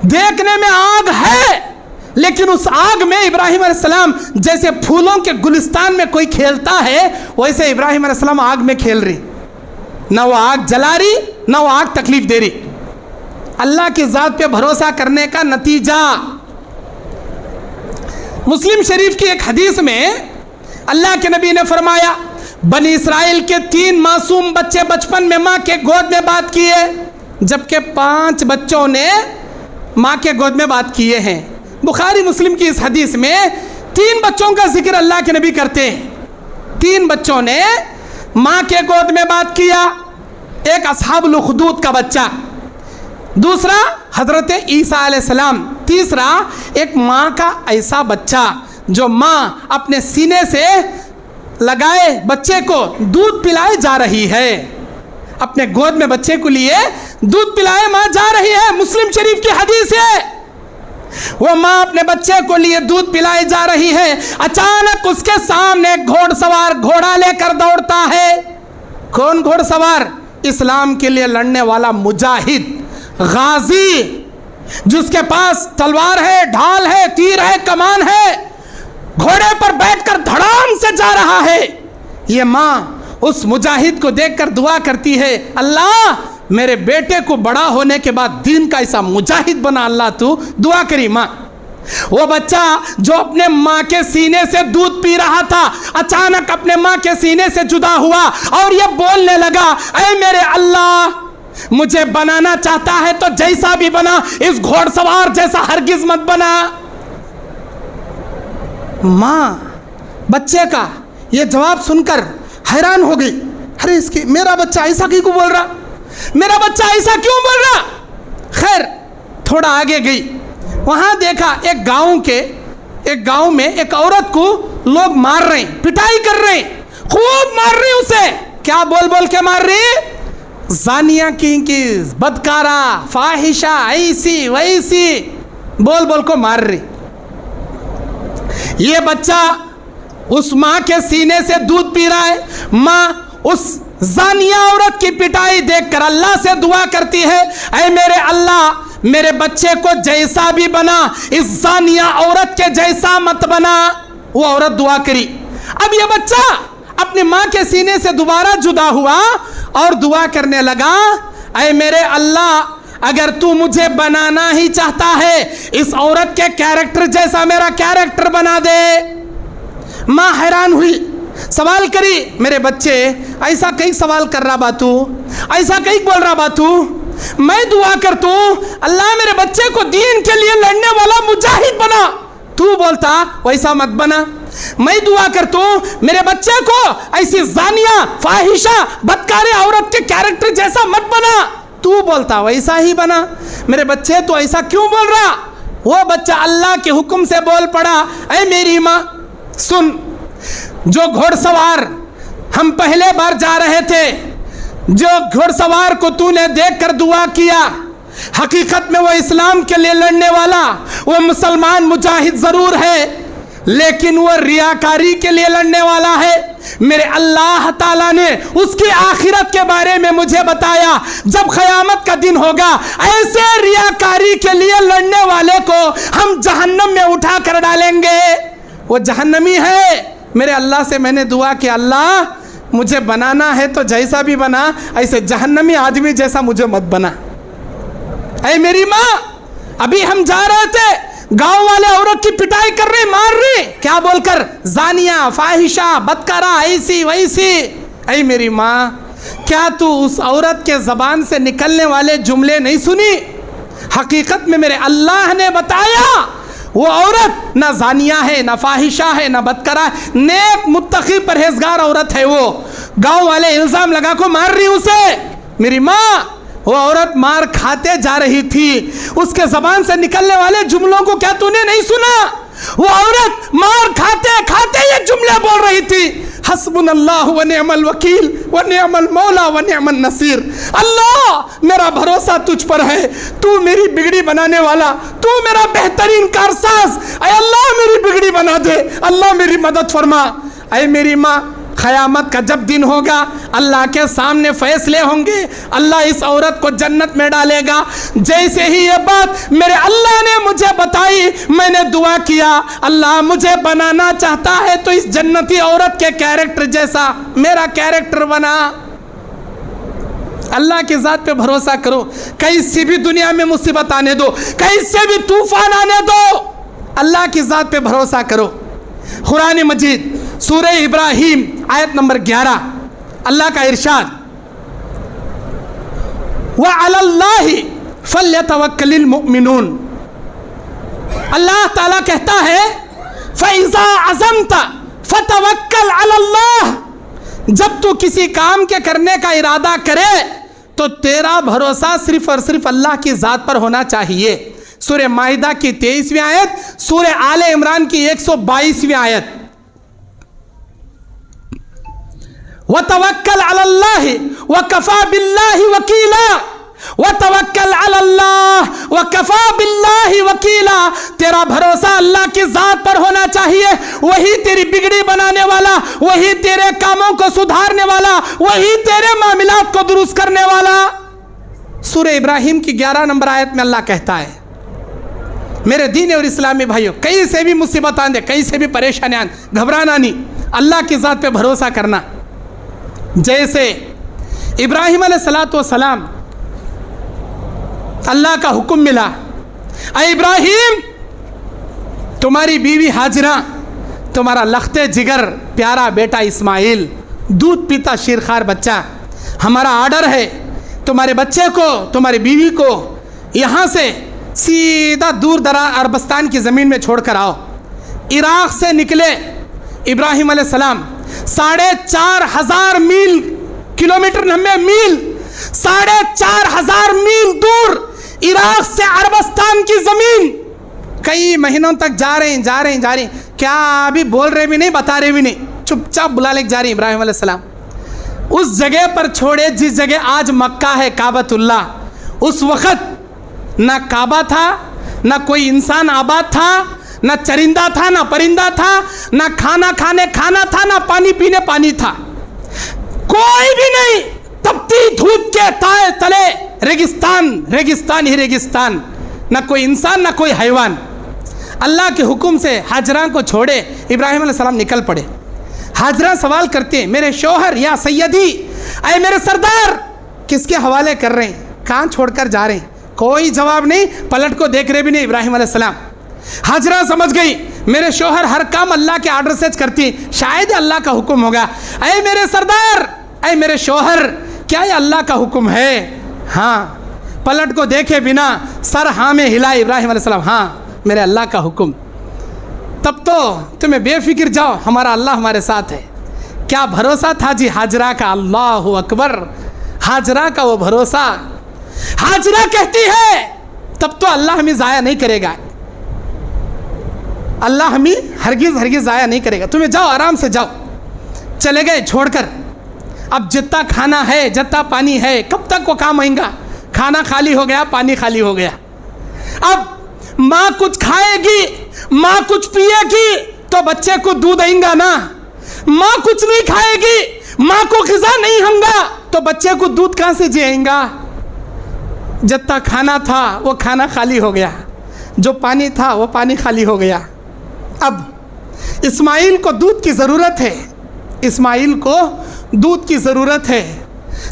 देखने में आग है, लेकिन उस आग में इब्राहीम अलैहिस्सलाम जैसे फूलों के गुलिस्तान में कोई खेलता है, वैसे इब्राहीम अलैहिस्सलाम आग में खेल रही। ना वो आग जला रही, ना वो आग तकलीफ दे रही। अल्लाह की ज़ात पे भरोसा करने का नतीजा। मुस्लिम शरीफ की एक हदीस में अल्लाह के नबी ने फरमाया, बनी इसराइल के 3 मासूम बच्चे बचपन में माँ के गोद में बात किए, जबकि 5 बच्चों ने माँ के गोद में बात किए हैं। बुखारी मुस्लिम की इस हदीस में 3 बच्चों का जिक्र अल्लाह के नबी करते हैं। 3 बच्चों ने माँ के गोद में बात किया, एक अस्हाबुल उखदूद का बच्चा, दूसरा हज़रत ईसा अलैहिस्सलाम, तीसरा एक माँ का ऐसा बच्चा जो माँ अपने सीने से लगाए बच्चे को दूध पिलाए जा रही है। अपने गोद में बच्चे को लिए दूध पिलाए माँ जा रही है। मुस्लिम शरीफ की हदीस है। वो माँ अपने बच्चे को लिए दूध पिलाई जा रही है, अचानक उसके सामने घोड़सवार घोड़ा लेकर दौड़ता है। कौन घोड़सवार? इस्लाम के लिए लड़ने वाला मुजाहिद गाजी जिसके पास तलवार है, ढाल है, तीर है, कमान है, घोड़े पर बैठकर धड़ाम से जा रहा है, ये माँ उस मुजाहिद को देखकर दुआ करती है, अल्लाह मेरे बेटे को बड़ा होने के बाद दीन का ऐसा मुजाहिद बना अल्लाह तू। दुआ करी माँ। वो बच्चा जो अपने माँ के सीने से दूध पी रहा था अचानक अपने माँ के सीने से जुदा हुआ और ये बोलने लगा, ऐ मेरे अल्लाह मुझे बनाना चाहता है तो जैसा भी बना, इस घोड़सवार जैसा हरगिज मत बना। माँ बच्चे का ये जवाब सुनकर हैरान हो गई, अरे इसकी मेरा बच्चा ऐसा क्यों बोल रहा, मेरा बच्चा ऐसा क्यों बोल रहा। खैर थोड़ा आगे गई, वहां देखा एक गांव में एक औरत को लोग मार रहे हैं, पिटाई कर रहे हैं, खूब मार रहे उसे। क्या बोल बोल के मार रही, जानिया की बदकारा, फाहिशा, ऐसी वैसी बोल बोल को मार रही। ये बच्चा उस माँ के सीने से दूध पी रहा है। माँ उस जानिया औरत की पिटाई देखकर अल्लाह से दुआ करती है, ऐ मेरे अल्लाह मेरे बच्चे को जैसा भी बना इस जानिया औरत के जैसा मत बना। वो औरत दुआ करी। अब ये बच्चा अपनी माँ के सीने से दोबारा जुदा हुआ और दुआ करने लगा, ऐ मेरे अल्लाह अगर तू मुझे बनाना ही चाहता है इस औरत के कैरेक्टर जैसा मेरा कैरेक्टर बना दे। माँ हैरान हुई, सवाल करी, मेरे बच्चे ऐसा कई सवाल कर रहा बातू, ऐसा कई बोल रहा बातू, मैं दुआ करता हूं अल्लाह मेरे बच्चे को दीन के लिए लड़ने वाला मुजाहिद बना, तू बोलता वैसा मत बना। मैं दुआ करता हूं मेरे बच्चे को ऐसी जानिया, फाहिशा, बदकारे औरत के कैरेक्टर जैसा मत बना, तू बोलता वैसा ही बना। मेरे बच्चे तो ऐसा क्यों बोल रहा। वो बच्चा अल्लाह के हुक्म से बोल पड़ा, ऐ मेरी माँ सुन, जो घोड़सवार हम पहले बार जा रहे थे, जो घोड़सवार को तूने देखकर दुआ किया, हकीकत में वो इस्लाम के लिए लड़ने वाला, वो मुसलमान मुजाहिद जरूर है लेकिन वो रियाकारी के लिए लड़ने वाला है। मेरे अल्लाह ताला ने उसकी आखिरत के बारे में मुझे बताया, जब क़यामत का दिन होगा ऐसे रियाकारी के लिए लड़ने वाले को हम जहन्नम में उठा कर डालेंगे, वो जहन्नमी है। मेरे अल्लाह से मैंने दुआ कि अल्लाह मुझे बनाना है तो जैसा भी बना ऐसे जहन्नमी आदमी जैसा मुझे मत बना। ऐ मेरी माँ, अभी हम जा रहे थे, गांव वाले औरत की पिटाई कर रहे, मार रहे, क्या बोलकर, जानिया, फाहिशा, बदकारा, ऐसी वैसी। ऐ मेरी माँ, क्या तू उस औरत के जबान से निकलने वाले जुमले नहीं सुनी। हकीकत में मेरे अल्लाह ने बताया वो औरत ना जानिया है, ना फाहिशा है, ना बदकारा है, नेक मुत्तकी परहेजगार औरत है। वो गांव वाले इल्जाम लगा को मार रही उसे। मेरी माँ, वो औरत मार खाते जा रही थी, उसके जबान से निकलने वाले जुमलों को क्या तूने नहीं सुना। वो औरत मार खाते खाते ये जुमले बोल रही थी, हस्बुनल्लाहु व निअमल वकील व निअमल मौला व निअमन नसीर। अल्लाह मेरा भरोसा तुझ पर है, तू मेरी बिगड़ी बनाने वाला, तू मेरा बेहतरीन कारसाज। ऐ अल्लाह मेरी बिगड़ी बना दे, अल्लाह मेरी मदद फरमा। ऐ मेरी माँ, क़यामत का जब दिन होगा अल्लाह के सामने फैसले होंगे, अल्लाह इस औरत को जन्नत में डालेगा। जैसे ही ये बात मेरे अल्लाह ने मुझे बताई, मैंने दुआ किया, अल्लाह मुझे बनाना चाहता है तो इस जन्नती औरत के कैरेक्टर जैसा मेरा कैरेक्टर बना। अल्लाह की ज़ात पे भरोसा करो, कैसी भी दुनिया में मुसीबत आने दो, कैसे भी तूफान आने दो, अल्लाह की ज़ात पे भरोसा करो। कुरान मजीद सूरह इब्राहिम आयत नंबर 11, अल्लाह का इरशाद, व अलल्लाहि फल्यतवक्कलिल मुमिनून। अल्लाह ताला कहता है, फइज़ा अज़मता फतवक्कल अलल्लाह। जब तू किसी काम के करने का इरादा करे तो तेरा भरोसा सिर्फ और सिर्फ अल्लाह की ज़ात पर होना चाहिए। सूरह माइदा की 23वीं आयत, सूरह आले इमरान की 122वीं आयत, व तवक्कल अलल्लाहि व कफा बिल्लाहि वकीला, व तवक्कल अलल्लाह व कफा बिल्लाहि वकीला। तेरा भरोसा अल्लाह की ज़ात पर होना चाहिए, वही तेरी बिगड़ी बनाने वाला, वही तेरे कामों को सुधारने वाला, वही तेरे मामलात को दुरुस्त करने वाला। सूरह इब्राहिम की 11 नंबर आयत में अल्लाह कहता है, मेरे दीन और इस्लामी भाइयों, कहीं से भी मुसीबत आने, कहीं से भी परेशानी आने, घबराना नहीं, अल्लाह की ज़ात पे भरोसा करना। जैसे इब्राहिम अलैहिस्सलाम अल्लाह का हुक्म मिला, अय इब्राहिम, तुम्हारी बीवी हाजरा, तुम्हारा लख्ते जिगर प्यारा बेटा इस्माइल, दूध पीता शीरखार बच्चा, हमारा आर्डर है, तुम्हारे बच्चे को, तुम्हारी बीवी को यहाँ से सीधा दूर दराज अरबस्तान की ज़मीन में छोड़ कर आओ। इराक़ से निकले इब्राहिम अलैहिस्सलाम 4,500 मील, किलोमीटर नम्बे मील, 4,500 मील दूर इराक़ से अरबस्तान की ज़मीन, कई महीनों तक जा रहे हैं, क्या अभी बोल रहे भी नहीं, बता रहे भी नहीं, चुपचाप बुला लेके जा रहे हैं इब्राहिम अलैहिस्सलाम। उस जगह पर छोड़े जिस जगह आज मक्का है, काबतुल्लाह, उस वक़्त ना काबा था, ना कोई इंसान आबाद था, ना चरिंदा था, ना परिंदा था, ना खाना खाने खाना था, ना पानी पीने पानी था, कोई भी नहीं। तपती धूप के ताए तले रेगिस्तान ही रेगिस्तान, ना कोई इंसान ना कोई हैवान। अल्लाह के हुक्म से हाजरा को छोड़े इब्राहिम अलैहिस्सलाम निकल पड़े। हाजरा सवाल करते हैं, मेरे शौहर या सैयदी, अय मेरे सरदार, किसके हवाले कर रहे हैं, कहाँ छोड़कर जा रहे हैं? कोई जवाब नहीं, पलट को देख रहे भी नहीं इब्राहिम अलैहिस्सलाम। हाजरा समझ गई मेरे शौहर हर काम अल्लाह के आर्डर से करती, शायद अल्लाह का हुक्म होगा। अय मेरे सरदार, अय मेरे शौहर, क्या ये अल्लाह का हुक्म है? हाँ। पलट को देखे बिना सर हाँ में हिला इब्राहिम अलैहिस्सलाम, हाँ मेरे अल्लाह का हुक्म। तब तो तुम्हें बेफिक्र जाओ, हमारा अल्लाह हमारे साथ है। क्या भरोसा था जी हाजरा का, अल्लाहु अकबर, हाजरा का वो भरोसा। हाजरा कहती है तब तो अल्लाह हमें ज़ाया नहीं करेगा, अल्लाह हमें हरगिज़ ज़ाया नहीं करेगा। तुम्हें जाओ, आराम से जाओ। चले गए छोड़कर। अब जितना खाना है, जितना पानी है, कब तक वो काम आएगा? खाना खाली हो गया, पानी खाली हो गया। अब माँ कुछ खाएगी, माँ कुछ पिएगी तो बच्चे को दूध आएगा ना। माँ कुछ नहीं खाएगी, माँ को ग़िज़ा नहीं होगा तो बच्चे को दूध कहाँ से जिएगा? जितना खाना था वो खाना खाली हो गया, जो पानी था वो पानी खाली हो गया। अब इस्माइल को दूध की ज़रूरत है, इस्माइल को दूध की ज़रूरत है।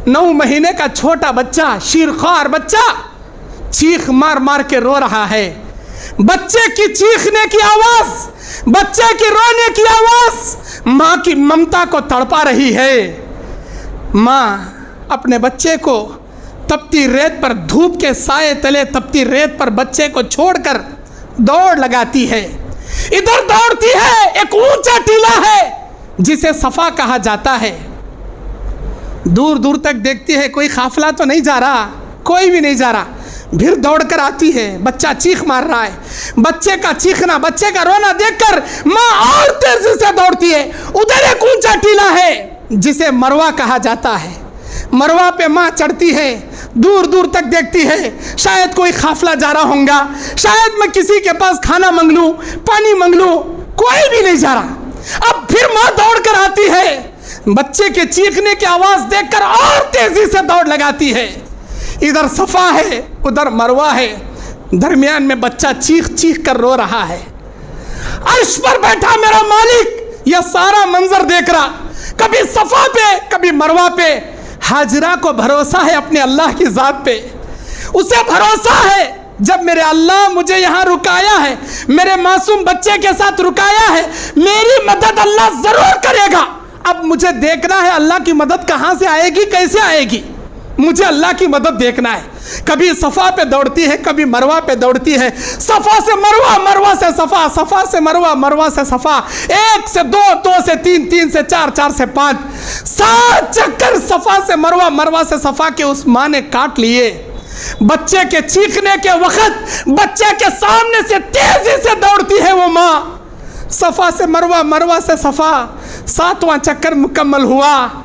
9 महीने का छोटा बच्चा, शीरख्वार बच्चा, चीख मार मार के रो रहा है। बच्चे की चीखने की आवाज़, बच्चे की रोने की आवाज़ माँ की ममता को तड़पा रही है। माँ अपने बच्चे को तपती रेत पर, धूप के साए तले तपती रेत पर बच्चे को छोड़कर दौड़ लगाती है। इधर दौड़ती है, एक ऊंचा टीला है जिसे सफ़ा कहा जाता है। दूर दूर तक देखती है कोई काफिला तो नहीं जा रहा, कोई भी नहीं जा रहा। फिर दौड़कर आती है, बच्चा चीख मार रहा है। बच्चे का चीखना, बच्चे का रोना देखकर माँ और तेजी से दौड़ती है। उधर एक ऊंचा टीला है जिसे मरवा कहा जाता है। मरवा पे माँ चढ़ती है, दूर दूर तक देखती है, शायद कोई काफिला जा रहा होगा, शायद मैं किसी के पास खाना मांग लूँ, पानी मांग लूँ, कोई भी नहीं जा रहा। अब फिर माँ दौड़ कर आती है, बच्चे के चीखने की आवाज़ देखकर और तेजी से दौड़ लगाती है। इधर सफ़ा है, उधर मरवा है, दरमियान में बच्चा चीख चीख कर रो रहा है। अर्श पर बैठा मेरा मालिक यह सारा मंजर देख रहा, कभी सफ़ा पे कभी मरवा पे। हाजरा को भरोसा है अपने अल्लाह की ज़ात पे, उसे भरोसा है जब मेरे अल्लाह मुझे यहाँ रुकाया है, मेरे मासूम बच्चे के साथ रुकाया है, मेरी मदद अल्लाह ज़रूर करेगा। अब मुझे देखना है अल्लाह की मदद कहाँ से आएगी, कैसे आएगी, मुझे अल्लाह की मदद देखना है। कभी सफ़ा पे दौड़ती है, कभी मरवा पे दौड़ती है, सफ़ा से मरवा, मरवा से सफ़ा, सफ़ा से मरवा, मरवा से सफ़ा, 1 से 2, 2 से 3, 3 से 4, 4 से 5, 7 चक्कर सफ़ा से मरवा, मरवा से सफ़ा के उस माँ ने काट लिए। बच्चे के चीखने के वक़्त बच्चे के सामने से तेज़ी से दौड़ती है वो माँ। सफ़ा से मरवा, मरवा से सफ़ा, 7वां चक्कर मुकम्मल हुआ।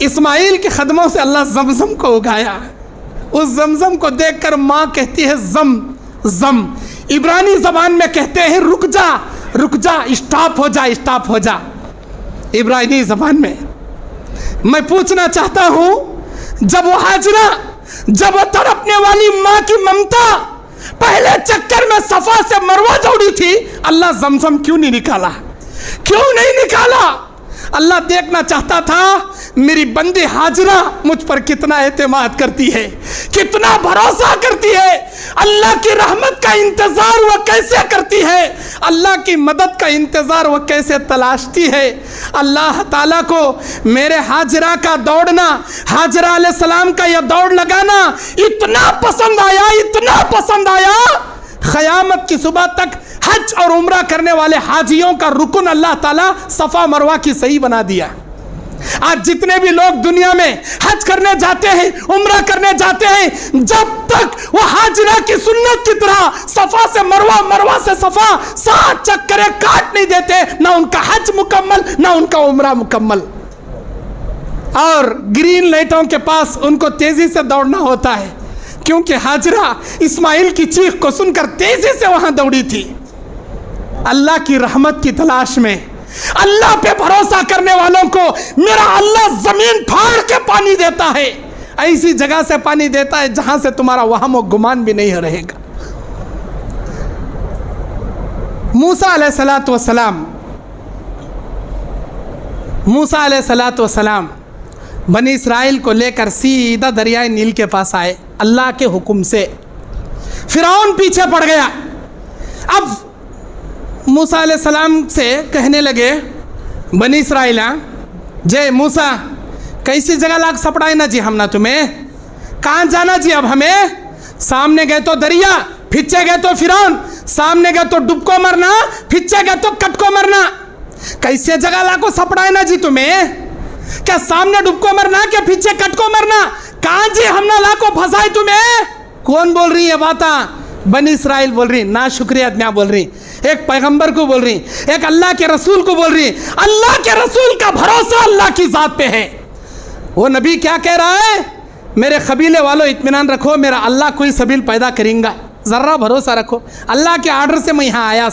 इस्माइल के कदमों से अल्लाह जमजम को उगाया। उस जमजम को देखकर माँ कहती है जम जम, इब्रानी ज़बान में कहते हैं रुक जा, रुक जा, स्टॉप हो जा, स्टॉप हो जा, इब्रानी ज़बान में। मैं पूछना चाहता हूँ, जब वो हाजरा जब वो तड़पने वाली मां की ममता पहले चक्कर में सफा से मरवा दौड़ी थी, अल्लाह जमजम क्यों नहीं निकाला? क्यों नहीं निकाला? अल्लाह देखना चाहता था मेरी बंदी हाजरा मुझ पर कितना एतमाद करती है, कितना भरोसा करती है, अल्लाह की रहमत का इंतजार वह कैसे करती है, अल्लाह की मदद का इंतजार वह कैसे तलाशती है। अल्लाह ताला को मेरे हाजरा का दौड़ना, हाजरा अलैहिस्सलाम का यह दौड़ लगाना इतना पसंद आया, इतना पसंद आया, क़यामत की सुबह तक हज और उम्रा करने वाले हाजियों का रुकन अल्लाह ताला सफा मरवा की सही बना दिया। आज जितने भी लोग दुनिया में हज करने जाते हैं, उम्रा करने जाते हैं, जब तक वो हाजिरा की सुन्नत की तरह सफा से मरवा, मरवा से सफा 7 चक्करे काट नहीं देते, ना उनका हज मुकम्मल, ना उनका उम्रा मुकम्मल। और ग्रीन लाइटों के पास उनको तेजी से दौड़ना होता है, क्योंकि हाजरा इस्माइल की चीख को सुनकर तेजी से वहां दौड़ी थी। अल्लाह की रहमत की तलाश में, अल्लाह पे भरोसा करने वालों को मेरा अल्लाह जमीन फाड़ के पानी देता है, ऐसी जगह से पानी देता है जहां से तुम्हारा वहम और गुमान भी नहीं रहेगा। मूसा अलैहिस्सलातु वस्सलाम बनी इस्राइल को लेकर सीधा दरियाए नील के पास आए अल्लाह के हुक्म से। फिरौन पीछे पड़ गया। अब मूसा अलैहिस्सलाम से कहने लगे बनी इस्राइल, जय मूसा कैसी जगह लाग सपड़ाए ना जी हम ना तुम्हें, कहाँ जाना जी अब हमें? सामने गए तो दरिया, पीछे गए तो फिरौन, सामने गए तो डुबको मरना, पीछे गए तो कटको मरना, कैसे जगह लाको सपड़ाए ना जी तुम्हें? क्या सामने डुबको मरना, क्या पीछे कटको मरना? कहाँ जी हम ना लाको फंसाए तुम्हें? कौन बोल रही है बाता? बनी इस्राइल बोल रही, ना शुक्रिया दुनिया बोल रही, एक पैगंबर को बोल रही, एक अल्लाह के रसूल को बोल रही। अल्लाह के रसूल का भरोसा अल्लाह की जात पे है। वो नबी क्या कह रहा है? मेरे कबीले वालों इत्मीनान रखो, मेरा अल्लाह कोई सबील पैदा करेंगा, जर्रा भरोसा रखो, अल्लाह के आर्डर से मैं यहाँ आया,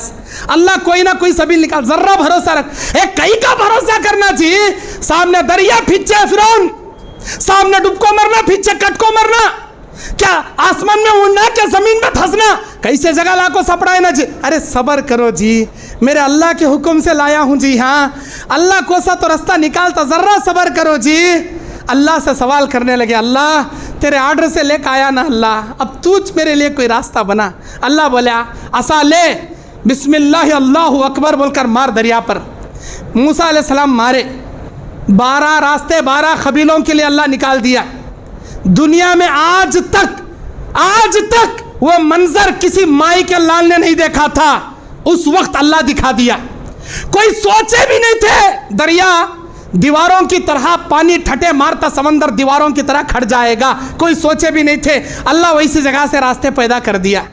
अल्लाह कोई ना कोई सबील निकाल, जर्रा भरोसा रख। एक कई का भरोसा करना चाहिए। सामने दरिया, पीछे फिरौन, सामने डुबको मरना, पीछे कटको मरना, क्या आसमान में उड़ना, क्या जमीन में धंसना, कैसे जगह लाको सपड़ाए ना जी। अरे सबर करो जी, मेरे अल्लाह के हुक्म से लाया हूँ जी, हाँ अल्लाह को सा तो रास्ता निकालता, जर्रा सबर करो जी। अल्लाह से सवाल करने लगे, अल्लाह तेरे आर्डर से लेकर आया ना अल्लाह, अब तू मेरे लिए कोई रास्ता बना। अल्लाह बोला असा ले, बिस्मिल्लाह अल्लाहु अकबर बोलकर मार दरिया पर। मूसा अलैहिस्सलाम मारे, 12 रास्ते 12 कबीलों के लिए अल्लाह निकाल दिया। दुनिया में आज तक वो मंजर किसी माई के लाल ने नहीं देखा था, उस वक्त अल्लाह दिखा दिया। कोई सोचे भी नहीं थे दरिया दीवारों की तरह पानी ठटे मारता, समंदर दीवारों की तरह खड़ जाएगा, कोई सोचे भी नहीं थे। अल्लाह वैसी जगह से रास्ते पैदा कर दिया।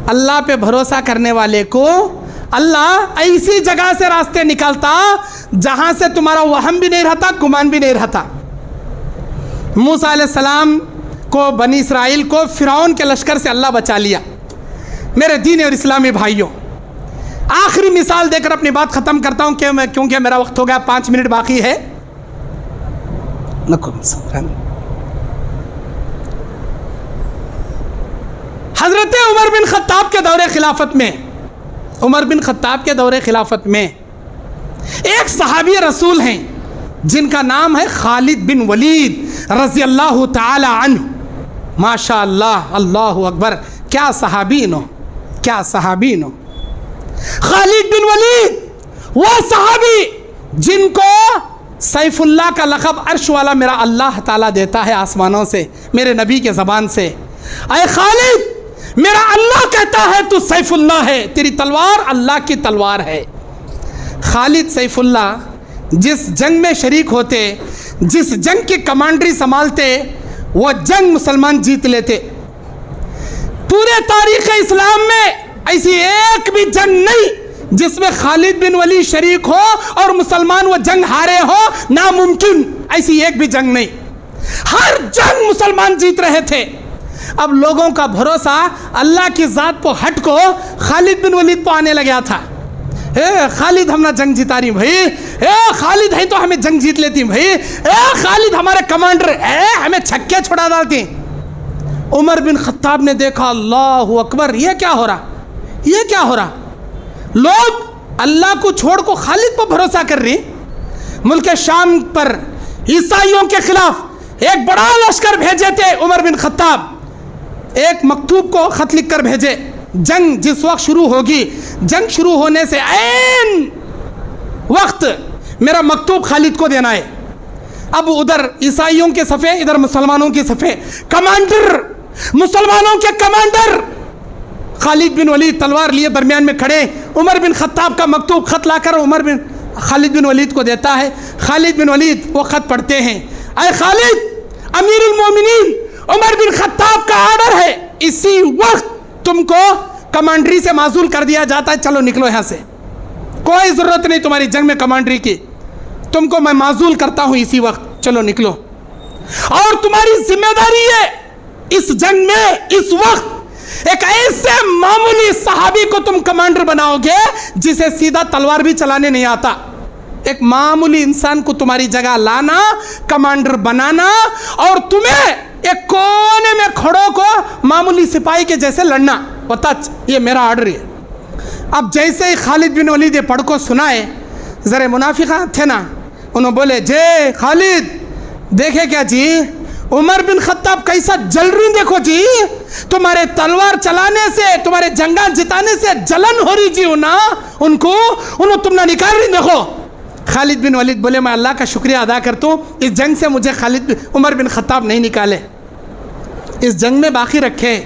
अल्लाह पे भरोसा करने वाले को अल्लाह ऐसी जगह से रास्ते निकालता जहां से तुम्हारा वहम भी नहीं रहता, गुमान भी नहीं रहता। मूसा अलैहिस्सलाम को, बनी इस्राइल को फिरौन के लश्कर से अल्लाह बचा लिया। मेरे दीन और इस्लामी भाइयों, आखिरी मिसाल देकर अपनी बात ख़त्म करता हूँ क्योंकि मेरा वक्त हो गया, 5 मिनट बाकी है। हज़रत उमर बिन ख़त्ताब के दौरे खिलाफत में, उमर बिन ख़त्ताब के दौरे खिलाफत में एक सहाबी रसूल हैं जिनका नाम है खालिद बिन वलीद रज़ी अल्लाह ताला अन्हु। माशा अल्लाह, अल्लाहु अकबर, क्या सहाबीन हो, क्या सहाबीन हो। खालिद बिन वलीद वो सहाबी जिनको सैफुल्लाह का लक़ब अर्श वाला मेरा अल्लाह ताला देता है आसमानों से, मेरे नबी के ज़बान से। अय खालिद, मेरा अल्लाह कहता है तू सैफुल्लाह है, तेरी तलवार अल्लाह की तलवार है। खालिद सैफुल्लाह जिस जंग में शरीक होते, जिस जंग की कमांडरी संभालते, वो जंग मुसलमान जीत लेते। पूरे तारीख़ इस्लाम में ऐसी एक भी जंग नहीं जिसमें खालिद बिन वलीद शरीक हो और मुसलमान वो जंग हारे हो, नामुमकिन, ऐसी एक भी जंग नहीं। हर जंग मुसलमान जीत रहे थे। अब लोगों का भरोसा अल्लाह की ज़ात को हट को खालिद बिन वलीद पर आने लगा था। ए खालिद हम ना जंग जिता रही भाई, ए खालिद है तो हमें जंग जीत लेती भाई, ए खालिद हमारे कमांडर, हमें छक्के छुड़ा डालती। उमर बिन खत्ताब ने देखा, अल्लाह अकबर, ये क्या हो रहा, ये क्या हो रहा, लोग अल्लाह को छोड़ को खालिद पर भरोसा कर रही। मुल्क शाम पर ईसाइयों के खिलाफ एक बड़ा लश्कर भेजे थे उमर बिन खत्ताब, एक मकतूब को खत लिख कर भेजे, जंग जिस वक्त शुरू होगी, जंग शुरू होने से ऐन वक्त मेरा मकतूब खालिद को देना है। अब उधर ईसाइयों के सफ़े, इधर मुसलमानों के सफ़े, कमांडर, मुसलमानों के कमांडर खालिद बिन वलीद तलवार लिए दरमियान में खड़े। उमर बिन खत्ताब का मकतूब खत लाकर उमर बिन खालिद बिन वलीद को देता है। खालिद बिन वलीद वो खत पढ़ते हैं, अय खालिद, अमीरुल मोमिनीन उमर बिन खत्ताब का आर्डर है, इसी वक्त तुमको कमांडरी से माजूल कर दिया जाता है, चलो निकलो यहाँ से, कोई ज़रूरत नहीं तुम्हारी जंग में कमांडरी की, तुमको मैं माजूल करता हूँ इसी वक्त, चलो निकलो। और तुम्हारी जिम्मेदारी है इस जंग में इस वक्त एक ऐसे मामूली सहाबी को तुम कमांडर बनाओगे जिसे सीधा तलवार भी चलाने नहीं आता। एक मामूली इंसान को तुम्हारी जगह लाना, कमांडर बनाना, और तुम्हें एक कोने में खड़ों को मामूली सिपाही के जैसे लड़ना, पता ये मेरा ऑर्डर है। अब जैसे ही खालिद बिन वलीद पढ़ को सुनाए, ज़रा मुनाफिका थे ना, उन्होंने बोले, जे खालिद देखे क्या जी, उमर बिन खत्ताब कैसा जल रही देखो जी, तुम्हारे तलवार चलाने से, तुम्हारे जंगा जिताने से जलन हो रही जी ना उनको, उन्होंने तुम ना निकाल रही देखो। खालिद बिन वलीद बोले, मैं अल्लाह का शुक्रिया अदा करता हूँ, इस जंग से मुझे उमर बिन खत्ताब नहीं निकाले, इस जंग में बाकी रखे।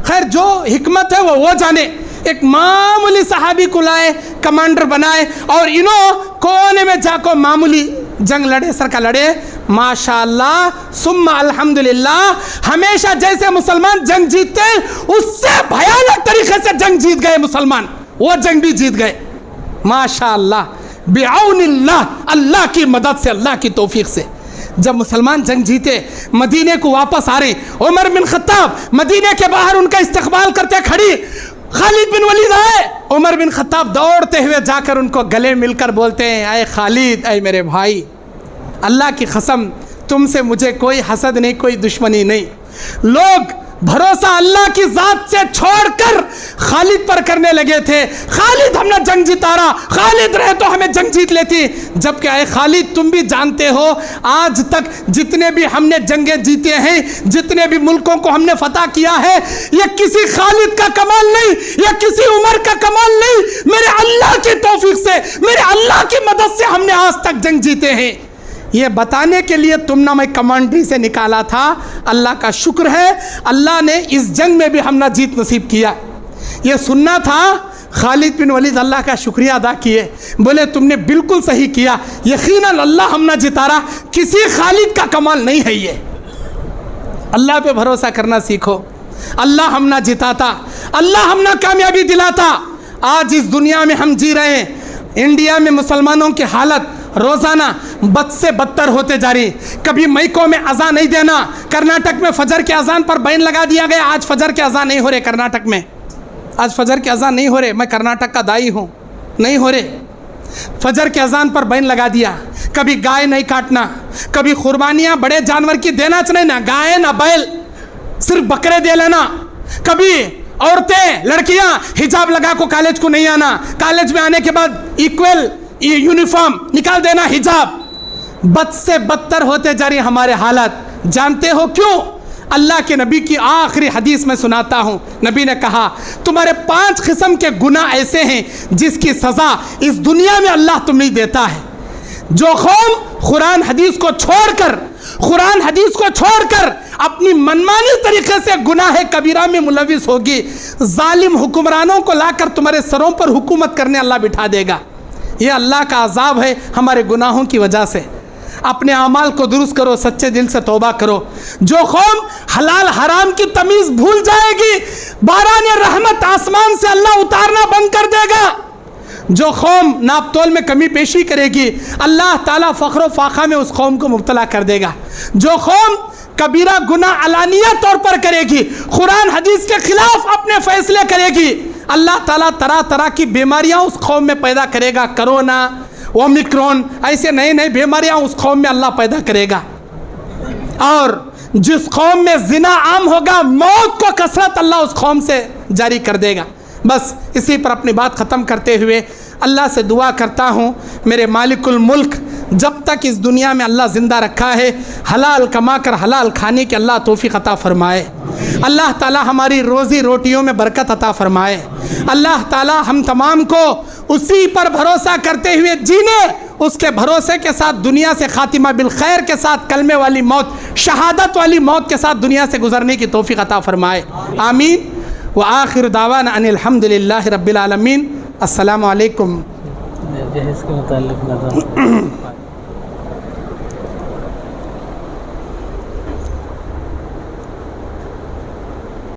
खैर जो हिकमत है वो जाने, एक मामूली सहाबी को लाए, कमांडर बनाए, और इन्हों कोने में जाकर मामूली जंग लड़े, सर का लड़े। माशाअल्लाह सुम्मा अल्हम्दुलिल्लाह, हमेशा जैसे मुसलमान जंग जीतते उससे भयानक तरीके से जंग जीत गए मुसलमान, वो जंग भी जीत गए माशाअल्लाह, बिआउनिल्लाह, अल्लाह की मदद से, अल्लाह की तौफीक से। जब मुसलमान जंग जीते, मदीने को वापस आ रहे, उमर बिन खत्ताब मदीने के बाहर उनका इस्तकबाल करते खड़ी, खालिद बिन वलीद आए, उमर बिन खत्ताब दौड़ते हुए जाकर उनको गले मिलकर बोलते हैं, अय खालिद, अय मेरे भाई, अल्लाह की कसम तुमसे मुझे कोई हसद नहीं, कोई दुश्मनी नहीं। लोग भरोसा अल्लाह की ज़ात से छोड़कर खालिद पर करने लगे थे, खालिद हमने जंग जिता रहा, खालिद रहे तो हमें जंग जीत लेती। जबकि अय खालिद तुम भी जानते हो, आज तक जितने भी हमने जंगें जीते हैं, जितने भी मुल्कों को हमने फतह किया है, ये किसी खालिद का कमाल नहीं, ये किसी उमर का कमाल नहीं, मेरे अल्लाह की तौफीक से, मेरे अल्लाह की मदद से हमने आज तक जंग जीते हैं। ये बताने के लिए तुमने मैं कमांडरी से निकाला था, अल्लाह का शुक्र है, अल्लाह ने इस जंग में भी हमने जीत नसीब किया। ये सुनना था। खालिद बिन वलीद अल्लाह का शुक्रिया अदा किए, बोले तुमने बिल्कुल सही किया, यकीनन अल्लाह हमने जितारा, किसी खालिद का कमाल नहीं है ये। अल्लाह पे भरोसा करना सीखो, अल्लाह हमने जिताता, अल्लाह हमने कामयाबी दिलाता। आज इस दुनिया में हम जी रहे हैं, इंडिया में मुसलमानों की हालत रोज़ाना बद से बदतर होते जा रही। कभी मैको में अज़ान नहीं देना, कर्नाटक में फजर के अज़ान पर बैन लगा दिया गया, आज फजर के अज़ान नहीं हो रहे कर्नाटक में, आज फजर के अज़ान नहीं हो रहे। मैं कर्नाटक का दाई हूँ, नहीं हो रहे, फजर के अज़ान पर बैन लगा दिया। कभी गाय नहीं काटना, कभी कुर्बानियाँ बड़े जानवर की देना चाहिए ना, गाय ना बैल, सिर्फ बकरे दे लेना। कभी औरतें लड़कियाँ हिजाब लगा को कॉलेज को नहीं आना, कॉलेज में आने के बाद इक्वल यूनिफॉर्म निकाल देना, हिजाब। बद से बदतर होते जा रही हमारे हालत। जानते हो क्यों? अल्लाह के नबी की आखिरी हदीस में सुनाता हूँ, नबी ने कहा तुम्हारे 5 किस्म के गुनाह ऐसे हैं जिसकी सज़ा इस दुनिया में अल्लाह तुम्हें देता है। जो कौम कुरान हदीस को छोड़कर, कुरान हदीस को छोड़कर अपनी मनमानी तरीके से गुनाह कबीरा में मुलविस होगी, जालिम हुक्मरानों को लाकर तुम्हारे सरों पर हुकूमत करने अल्लाह बिठा देगा। ये अल्लाह का अजाब है हमारे गुनाहों की वजह से। अपने अमाल को दुरुस्त करो, सच्चे दिल से तौबा करो। जो कौम हलाल हराम की तमीज़ भूल जाएगी, बारान रहमत आसमान से अल्लाह उतारना बंद कर देगा। जो कौम नापतोल में कमी पेशी करेगी, अल्लाह ताला फ़ख्र फ़ाखा में उस कौम को मुब्तला कर देगा। जो कौम कबीरा गुनाह अलानिया तौर पर करेगी, कुरान हदीस के खिलाफ अपने फैसले करेगी, अल्लाह ताला तरह तरह की बीमारियां उस कौम में पैदा करेगा, कोरोना, ओमिक्रॉन, ऐसे नई नई बीमारियां उस कौम में अल्लाह पैदा करेगा। और जिस कौम में जिना आम होगा, मौत को कसरत अल्लाह उस कौम से जारी कर देगा। बस इसी पर अपनी बात ख़त्म करते हुए अल्लाह से दुआ करता हूँ, मेरे मालिकुल मुल्क जब तक इस दुनिया में अल्लाह ज़िंदा रखा है, हलाल कमा कर हलाल खाने की अल्लाह तौफीक अता फ़रमाए। अल्लाह ताला हमारी रोज़ी रोटियों में बरकत अता फ़रमाए। अल्लाह ताला हम तमाम को उसी पर भरोसा करते हुए जीने, उसके भरोसे के साथ दुनिया से खातिमा बिल खैर के साथ, कलमे वाली मौत, शहादत वाली मौत के साथ दुनिया से गुजरने की तौफीक अता फ़रमाए। आमीन व आखिर दावाना अनिल हम्दुलिल्लाहि रब्बिल आलमीन। अस्सलामु अलैकुम। जहेज़ के मुताल्लिक़